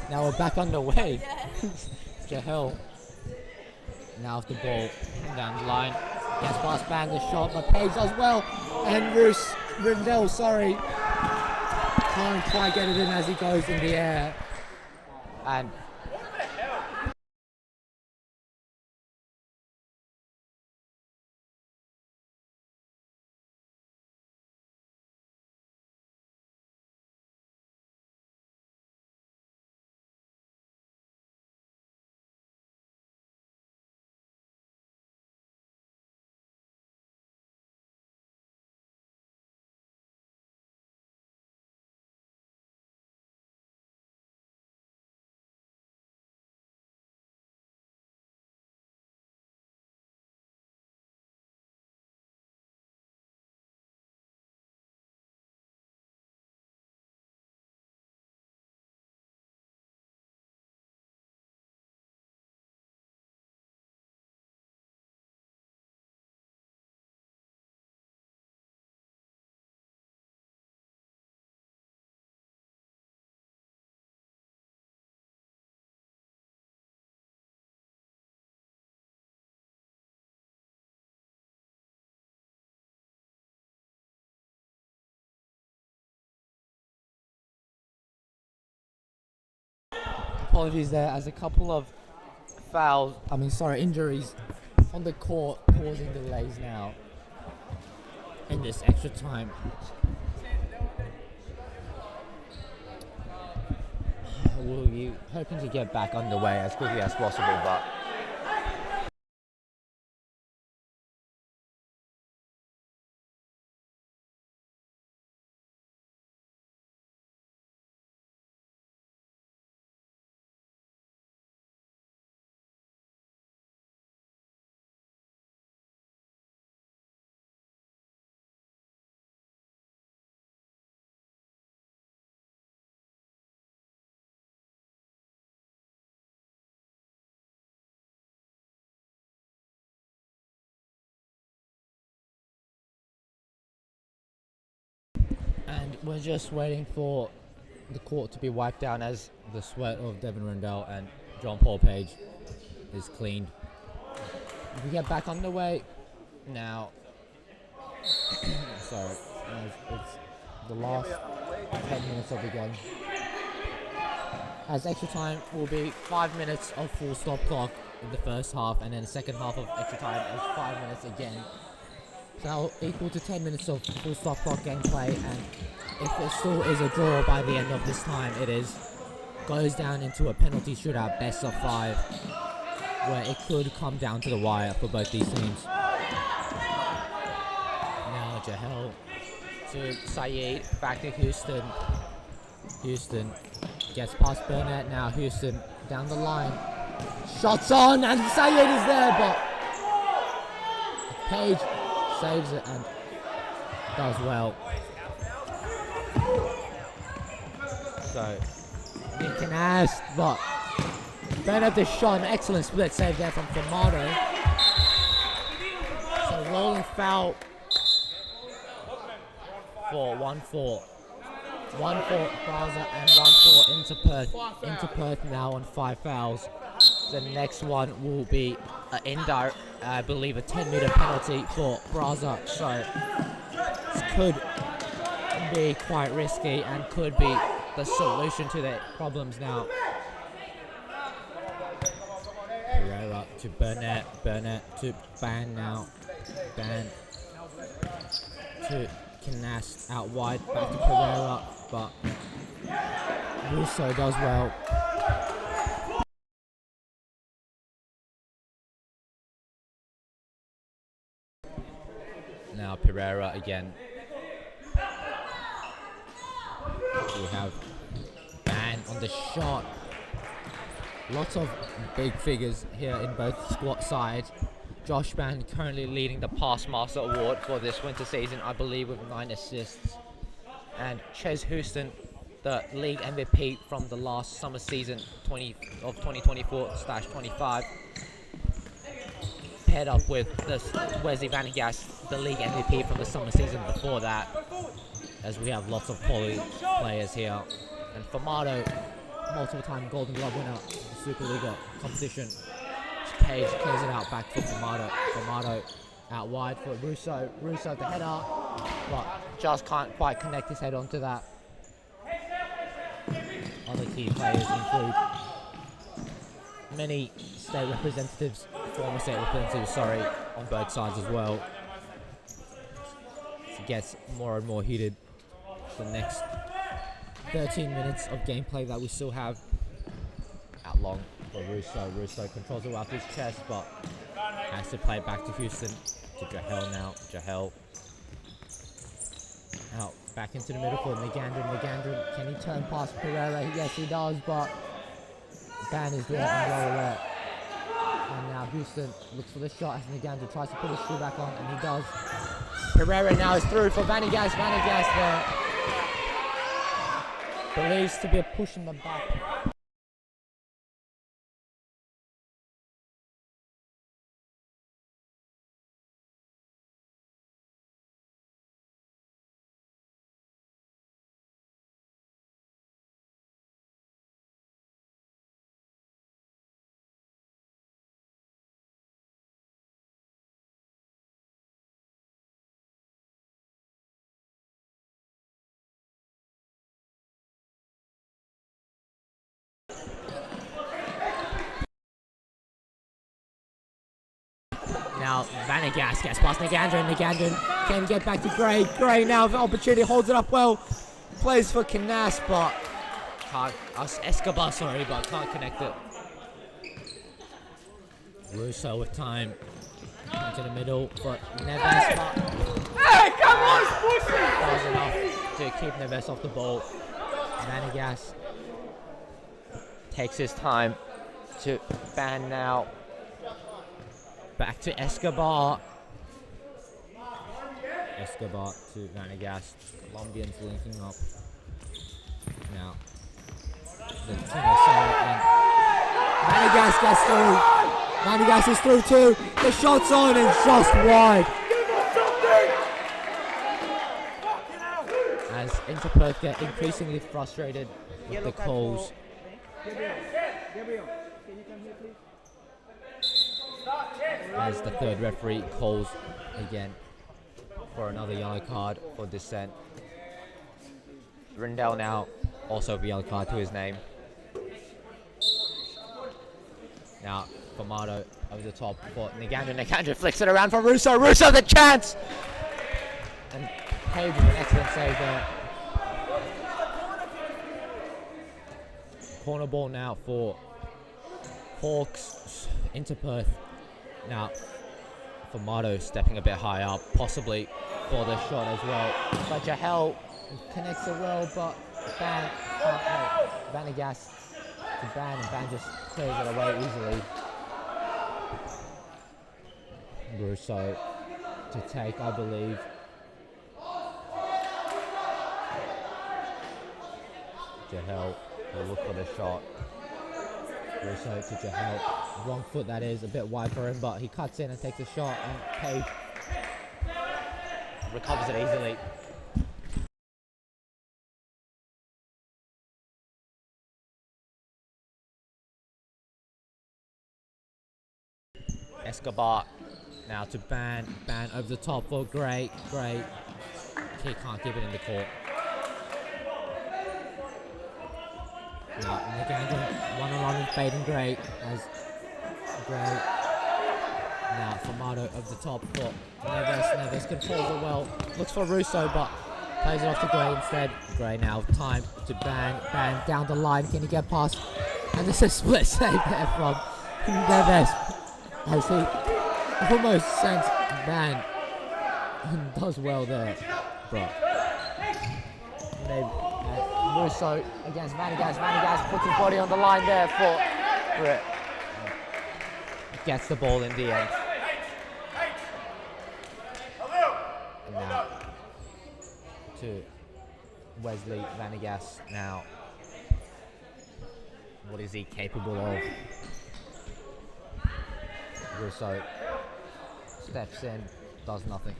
Now we're back underway. Jahel now with the ball down the line. Gets past Band the shot, but Page does well. And Rindell, sorry, can't quite get it in as he goes in the air. And apologies there as a couple of injuries on the court causing delays now in this extra time. We'll be hoping to get back underway as quickly as possible, but and we're just waiting for the court to be wiped down as the sweat of Devin Rundell and John Paul Page is cleaned. We get back underway now. Sorry, it's the last 10 minutes of the game. As extra time will be 5 minutes of full stop clock in the first half, and then the second half of extra time is 5 minutes again. So that'll equal to 10 minutes of full stop clock gameplay, and if it still is a draw by the end of this time, goes down into a penalty shootout, best of 5, where it could come down to the wire for both these teams. Now Jahel to Saeed, back to Houston. Houston gets past Burnett, now Houston down the line. Shots on, and Saeed is there, but Page saves it and does well. So, Nick can ask, but Burnett the shot, an excellent split save there from Famato. So rolling foul for 1-4. 1-4 Braza and 1-4 Interperth. Interperth now on 5 fouls. The next one will be an indirect, I believe, a 10-meter penalty for Braza. So this could be quite risky and could be the solution to their problems now. Pereira to Burnett. Burnett to Ban now. Ban to Canast out wide. Back to Pereira, but Russo does well. Now Pereira again. We have Ban on the shot. Lots of big figures here in both squad sides. Josh Ban currently leading the Pass Master Award for this winter season, I believe, with 9 assists. And Ches Houston, the league MVP from the last summer season of 2024/25. Paired up with Wesley Vanagas, the league MVP from the summer season before that, as we have lots of quality players here. And Famato, multiple-time Golden Glove winner of the Supa-Liga competition. Page clears it out back for Famato. Famato out wide for Russo. Russo the header, but just can't quite connect his head onto that. Other key players include many state representatives, former state representatives, on both sides as well. It gets more and more heated. The next 13 minutes of gameplay that we still have out long for Russo. Russo controls it off his chest, but has to play back to Houston, to Jahel now. Jahel out back into the middle for Nagandran. Nagandran, can he turn past Pereira? Yes, he does, but Ban is there and well aware. And now Houston looks for the shot as Nagandran tries to put his shoe back on, and he does. Pereira now is through for Vanagas. Vanagas there. Believes to be a push in the back. Now Vanagas gets past Nagandran. Nagandran can get back to Gray. Gray now with an opportunity, holds it up well. Plays for Canas, but can't. Escobar, but can't connect it. Russo with time. Into the middle for Neves. Hey, come on, push it! That was enough to keep Neves off the ball. Vanagas takes his time to Ban now. Back to Escobar. Escobar to Vanagas. Colombians linking up. Now, the Tino side, and Vanagas gets through. Vanagas is through too. The shot's on and just wide. As Interperth get increasingly frustrated with the calls. As the third referee calls again for another yellow card for dissent. Rindell now also with a yellow card to his name. Now Formato over the top for Nagandra. Nagandra flicks it around for Russo. Russo the chance! And Page with an excellent save there. Corner ball now for Hawks into Perth. Now, Formato stepping a bit high up, possibly for the shot as well. But Jahel connects it well, but Ban Vanagas to Ban, and Ban just clears it away easily. Russo to take, I believe. Jahel will look for the shot. Russo to Jahel. Wrong foot, that is. A bit wide for him, but he cuts in and takes a shot, and Page recovers it easily. Escobar now to Ban. Ban over the top for Gray. Gray. He can't give it in the court. Now, Nagandra one-on-one with Baden Gray as Gray. Now, Formato over the top for Neves. Neves controls it well. Looks for Russo, but plays it off to Gray instead. Gray now, time to Ban. Ban down the line. Can he get past? And this is a split save there from Neves. As he almost sends Ban. And does well there. But Russo against Vanagas. Vanagas puts his body on the line there for Brett. Gets the ball in the end. And now to Wesley Vanagas now. What is he capable of? Russo steps in, does nothing.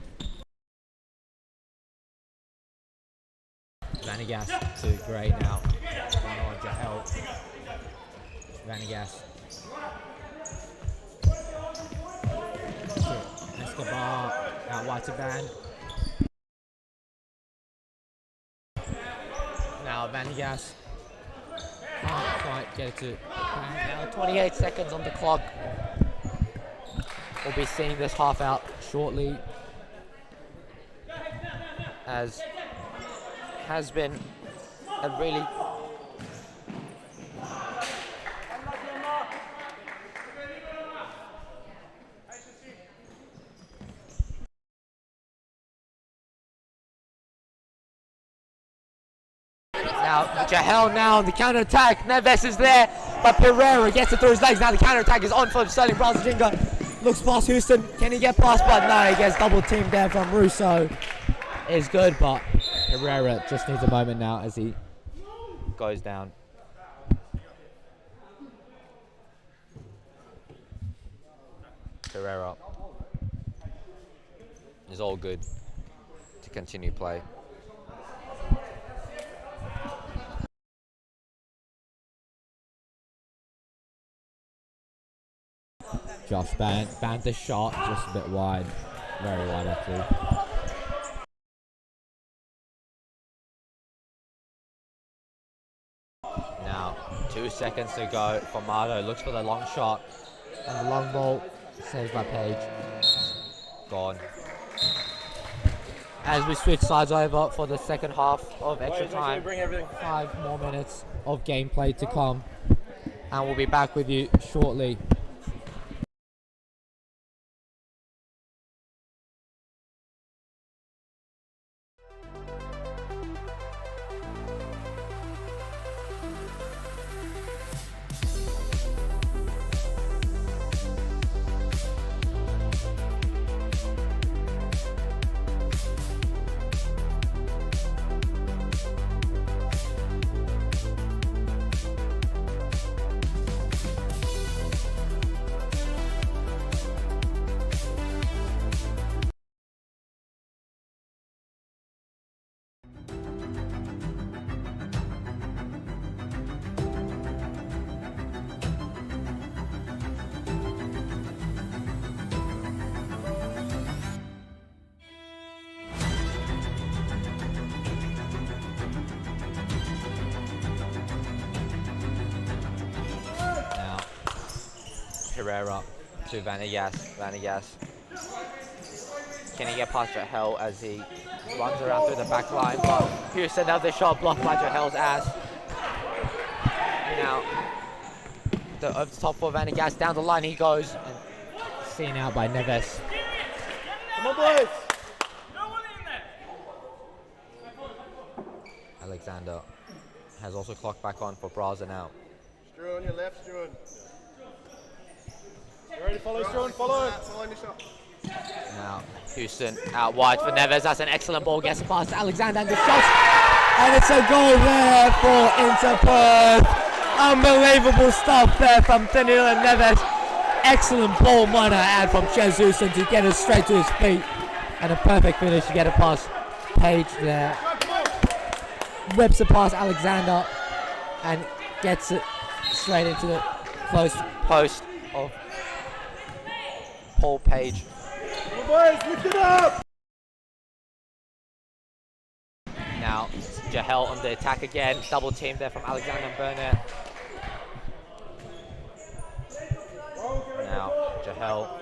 Vanagas to Gray now. One on to help. Vanagas. Escobar out wide to Ban. Now Vanagas can't quite get it to Ban. Now 28 seconds on the clock. We'll be seeing this half out shortly, as has been a really now Jahel now on the counter attack. Neves is there, but Pereira gets it through his legs. Now the counter attack is on for Stirling Braza Ginga. Looks past Houston. Can he get past? But no, he gets double teamed there from Russo. Is good, but Herrera just needs a moment now as he goes down. Herrera is all good to continue play. Josh Ban the shot, just a bit wide, very wide actually. Now, 2 seconds to go. Formato looks for the long shot, and the long ball saved by Page. Gone. As we switch sides over for the second half of extra time, 5 more minutes of gameplay to come, and we'll be back with you shortly. Pereira to Vanagas. Vanagas. Can he get past Jahel as he runs around through the back line? But Houston, another shot blocked by Jahel's ass. Now, over the top for Vanagas. Down the line he goes. And Seen out by Neves. Come on, boys. Alexander has also clocked back on for Braza now. Drew on your left, Drew. You ready to follow, Struan? Follow. Follow the shot. Now, Houston out wide for Neves. That's an excellent ball. Gets past Alexander and the shot. And it's a goal there for Inter Perth. Unbelievable stuff there from Danilo Neves. Excellent ball, might I add, from Jesus, and to get it straight to his feet. And a perfect finish to get it past Page there. Whips it past Alexander and gets it straight into the close Post of Paul Page. Come on, boys. Lift it up. Now, Jahel on the attack again. Double team there from Alexander and Burnett. Now, Jahel.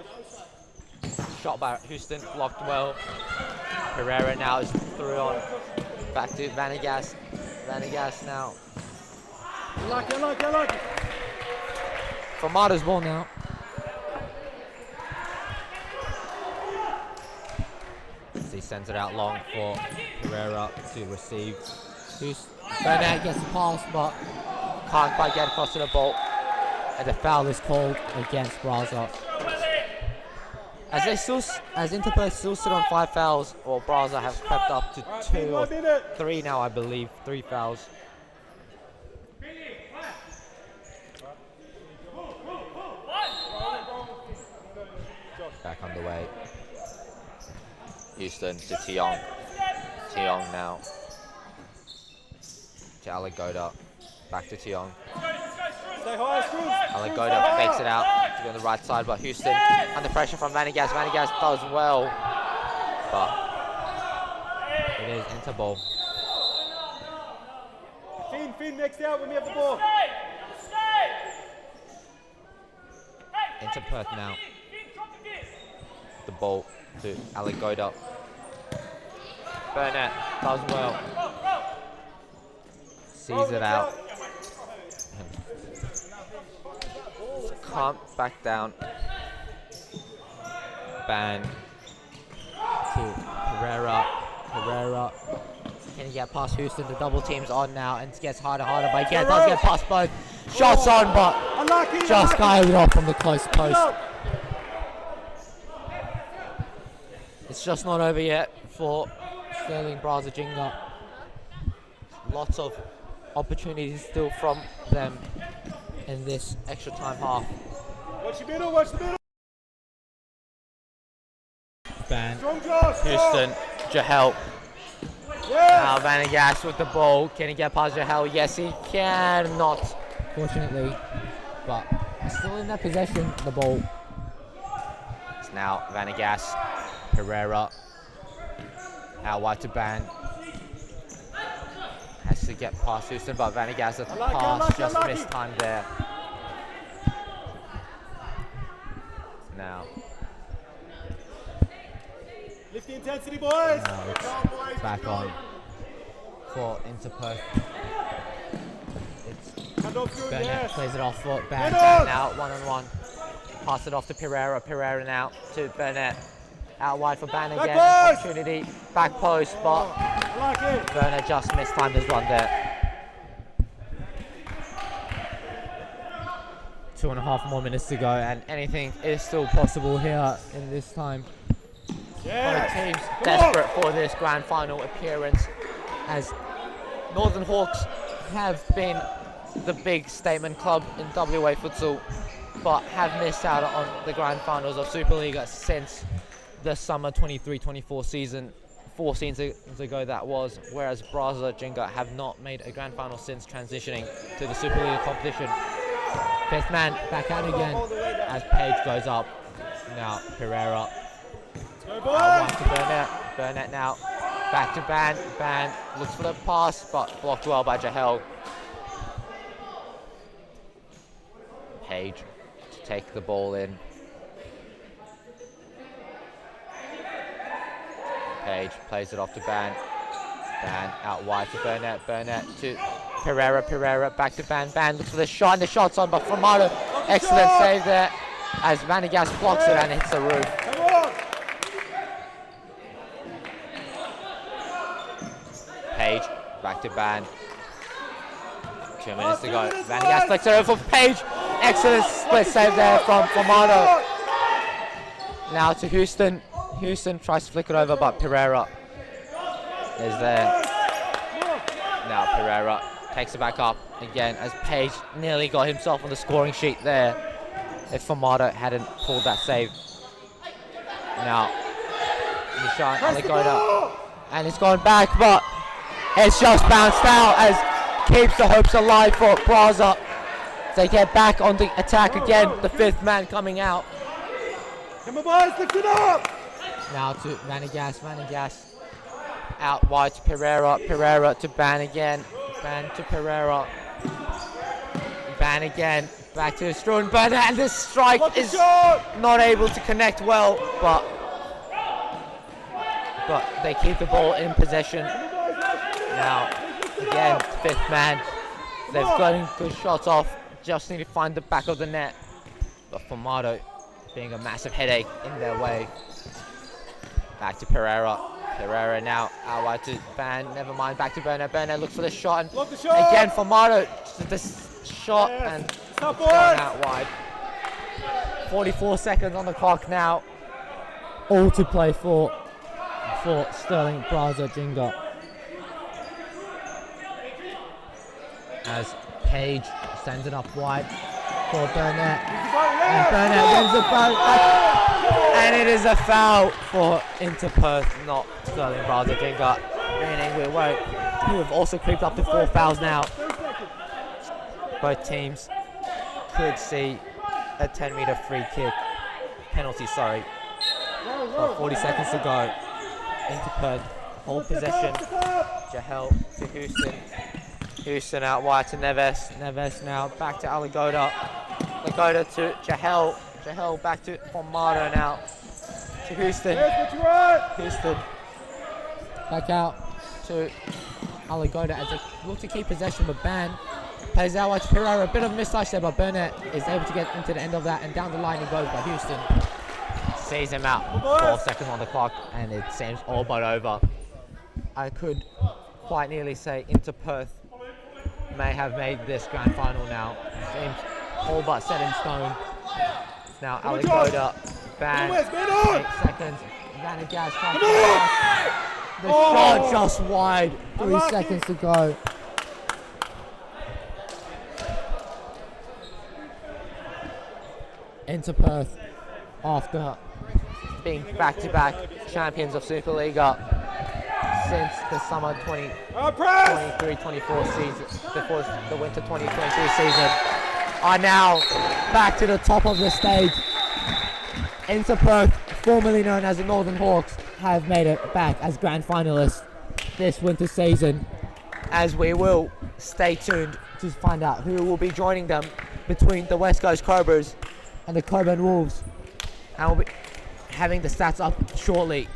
Shot by Houston, blocked well. Pereira now is through on. Back to Vanagas. Vanagas now. I like it. Formato's ball now. He sends it out long for Pereira to receive. Burnett gets the pass, but Can't quite get across to the ball. and the foul is called against Braza. As Inter Perth still sit on 5 fouls, or Braza have crept up to 2 or 3 now, I believe. 3 fouls. Back underway. Houston to Tiong. Tiong now. To Alagoda. Back to Tiong. Stay high, Struan. Alagoda fakes it out to be on the right side, but Houston under pressure from Vanagas. Vanagas does well, but it is Inter ball. Finn, next out when we have the ball. Inter Perth now. The ball to Alagoda. Burnett does well. Sees it out. Can't back down. Ban to Pereira. Pereira. Can he get past Houston? The double team's on now and it gets harder, but he does get past both. Shots on, but just guided it off from the close post. it's just not over yet for Stirling Braza Ginga. lots of opportunities still from them in this extra time half. Watch the middle. Ban. Strong Josh. Houston, Jahel. Yeah. Now Vanagas with the ball. Can he get past Jahel? Yes, he cannot. Fortunately, but still in their possession, the ball. It's now Vanagas, Pereira. Out wide to Ban. Has to get past Houston, but Vanagas at the pass just missed time there. Now. Lift the intensity, boys. Now it's back on for Inter Perth. It's Hand off, Struan, Burnett yes. plays it off for Ban. Head on. Now 1-on-1. Pass it off to Pereira. Pereira now to Burnett. Out wide for Ban again. Back post. Opportunity. Back post, but I like it. Burnett just missed time his run there. 2.5 more minutes to go, and anything is still possible here in this time. Yeah. Both teams desperate for this grand final appearance, as Northern Hawks have been the big statement club in WA futsal, but have missed out on the grand finals of Supa-Liga since the summer 23-24 season. 4 seasons ago that was, whereas Braza Ginga have not made a grand final since transitioning to the Supa-Liga competition. 5th man back out again as Page goes up. Now Pereira. Go, Out boys. wide to Burnett. Burnett now. Back to Ban. Ban looks for the pass, but blocked well by Jahel. Page take the ball in. Page plays it off to Ban. Ban out wide to Burnett. Burnett to Pereira. Pereira back to Ban. Ban looks for the shot, and the shot's on, but Formato, excellent save there as Vanagas blocks it and hits the roof. Page back to Ban. 2 minutes to go. Vanagas flicks it over for Page. Excellent split save there from Formato. Now to Houston. Houston tries to flick it over, but Pereira is there. Now Pereira takes it back up again as Page nearly got himself on the scoring sheet there if Formato hadn't pulled that save. Now Nishan Aligoda, and it's gone back, but it's just bounced out as keeps the hopes alive for Braza. They get back on the attack again, the fifth man coming out. Come on, boys, lift it up! Now to Vanagas. Vanagas out wide to Pereira. Pereira to Ban again. Ban to Pereira. Ban again. Back to Struan Burnett, and this strike is not able to connect well, but they keep the ball in possession. Now again, fifth man. They've gotten good shots off. Just need to find the back of the net. But Formato being a massive headache in their way. Back to Pereira. Pereira now out wide to Ban. Never mind. Back to Burnett. Burnett looks for the shot. And again, Formato. The shot and it's going out wide. 44 seconds on the clock now. All to play for Stirling Braza Ginga. As Page sends it up wide for Burnett. And Burnett wins the ball. And it is a foul for Inter Perth, not Stirling Braza Ginga. Meaning we have also creeped up to 4 fouls now. Both teams could see a 10-meter free kick penalty, sorry. 40 seconds to go. Inter Perth hold possession. Jahel to Houston. Houston out wide to Neves. Neves now back to Aligoda. Aligoda to Jahel. Jahel back to Formato now. To Houston. Houston Back out to Aligoda as they look to keep possession, but Ban plays out wide to Pereira. A bit of a mismatch there, but Burnett is able to get into the end of that, and down the line he goes by Houston. sees him out. 4 seconds on the clock, and it seems all but over. I could quite nearly say Inter Perth may have made this grand final now. Seems all but set in stone. Now Aligoda, Ban, 8 seconds. Vanagas comes across. The shot just wide. 3 seconds to go. Inter Perth, after being back-to-back champions of Supa-Liga since the summer 23-24 season, before the winter 2022 season, are now back to the top of the stage. Inter Perth, formerly known as the Northern Hawks, have made it back as grand finalists this winter season, as we will stay tuned to find out who will be joining them between the West Coast Cobras and the Coburn Wolves. and we'll be having the stats up shortly.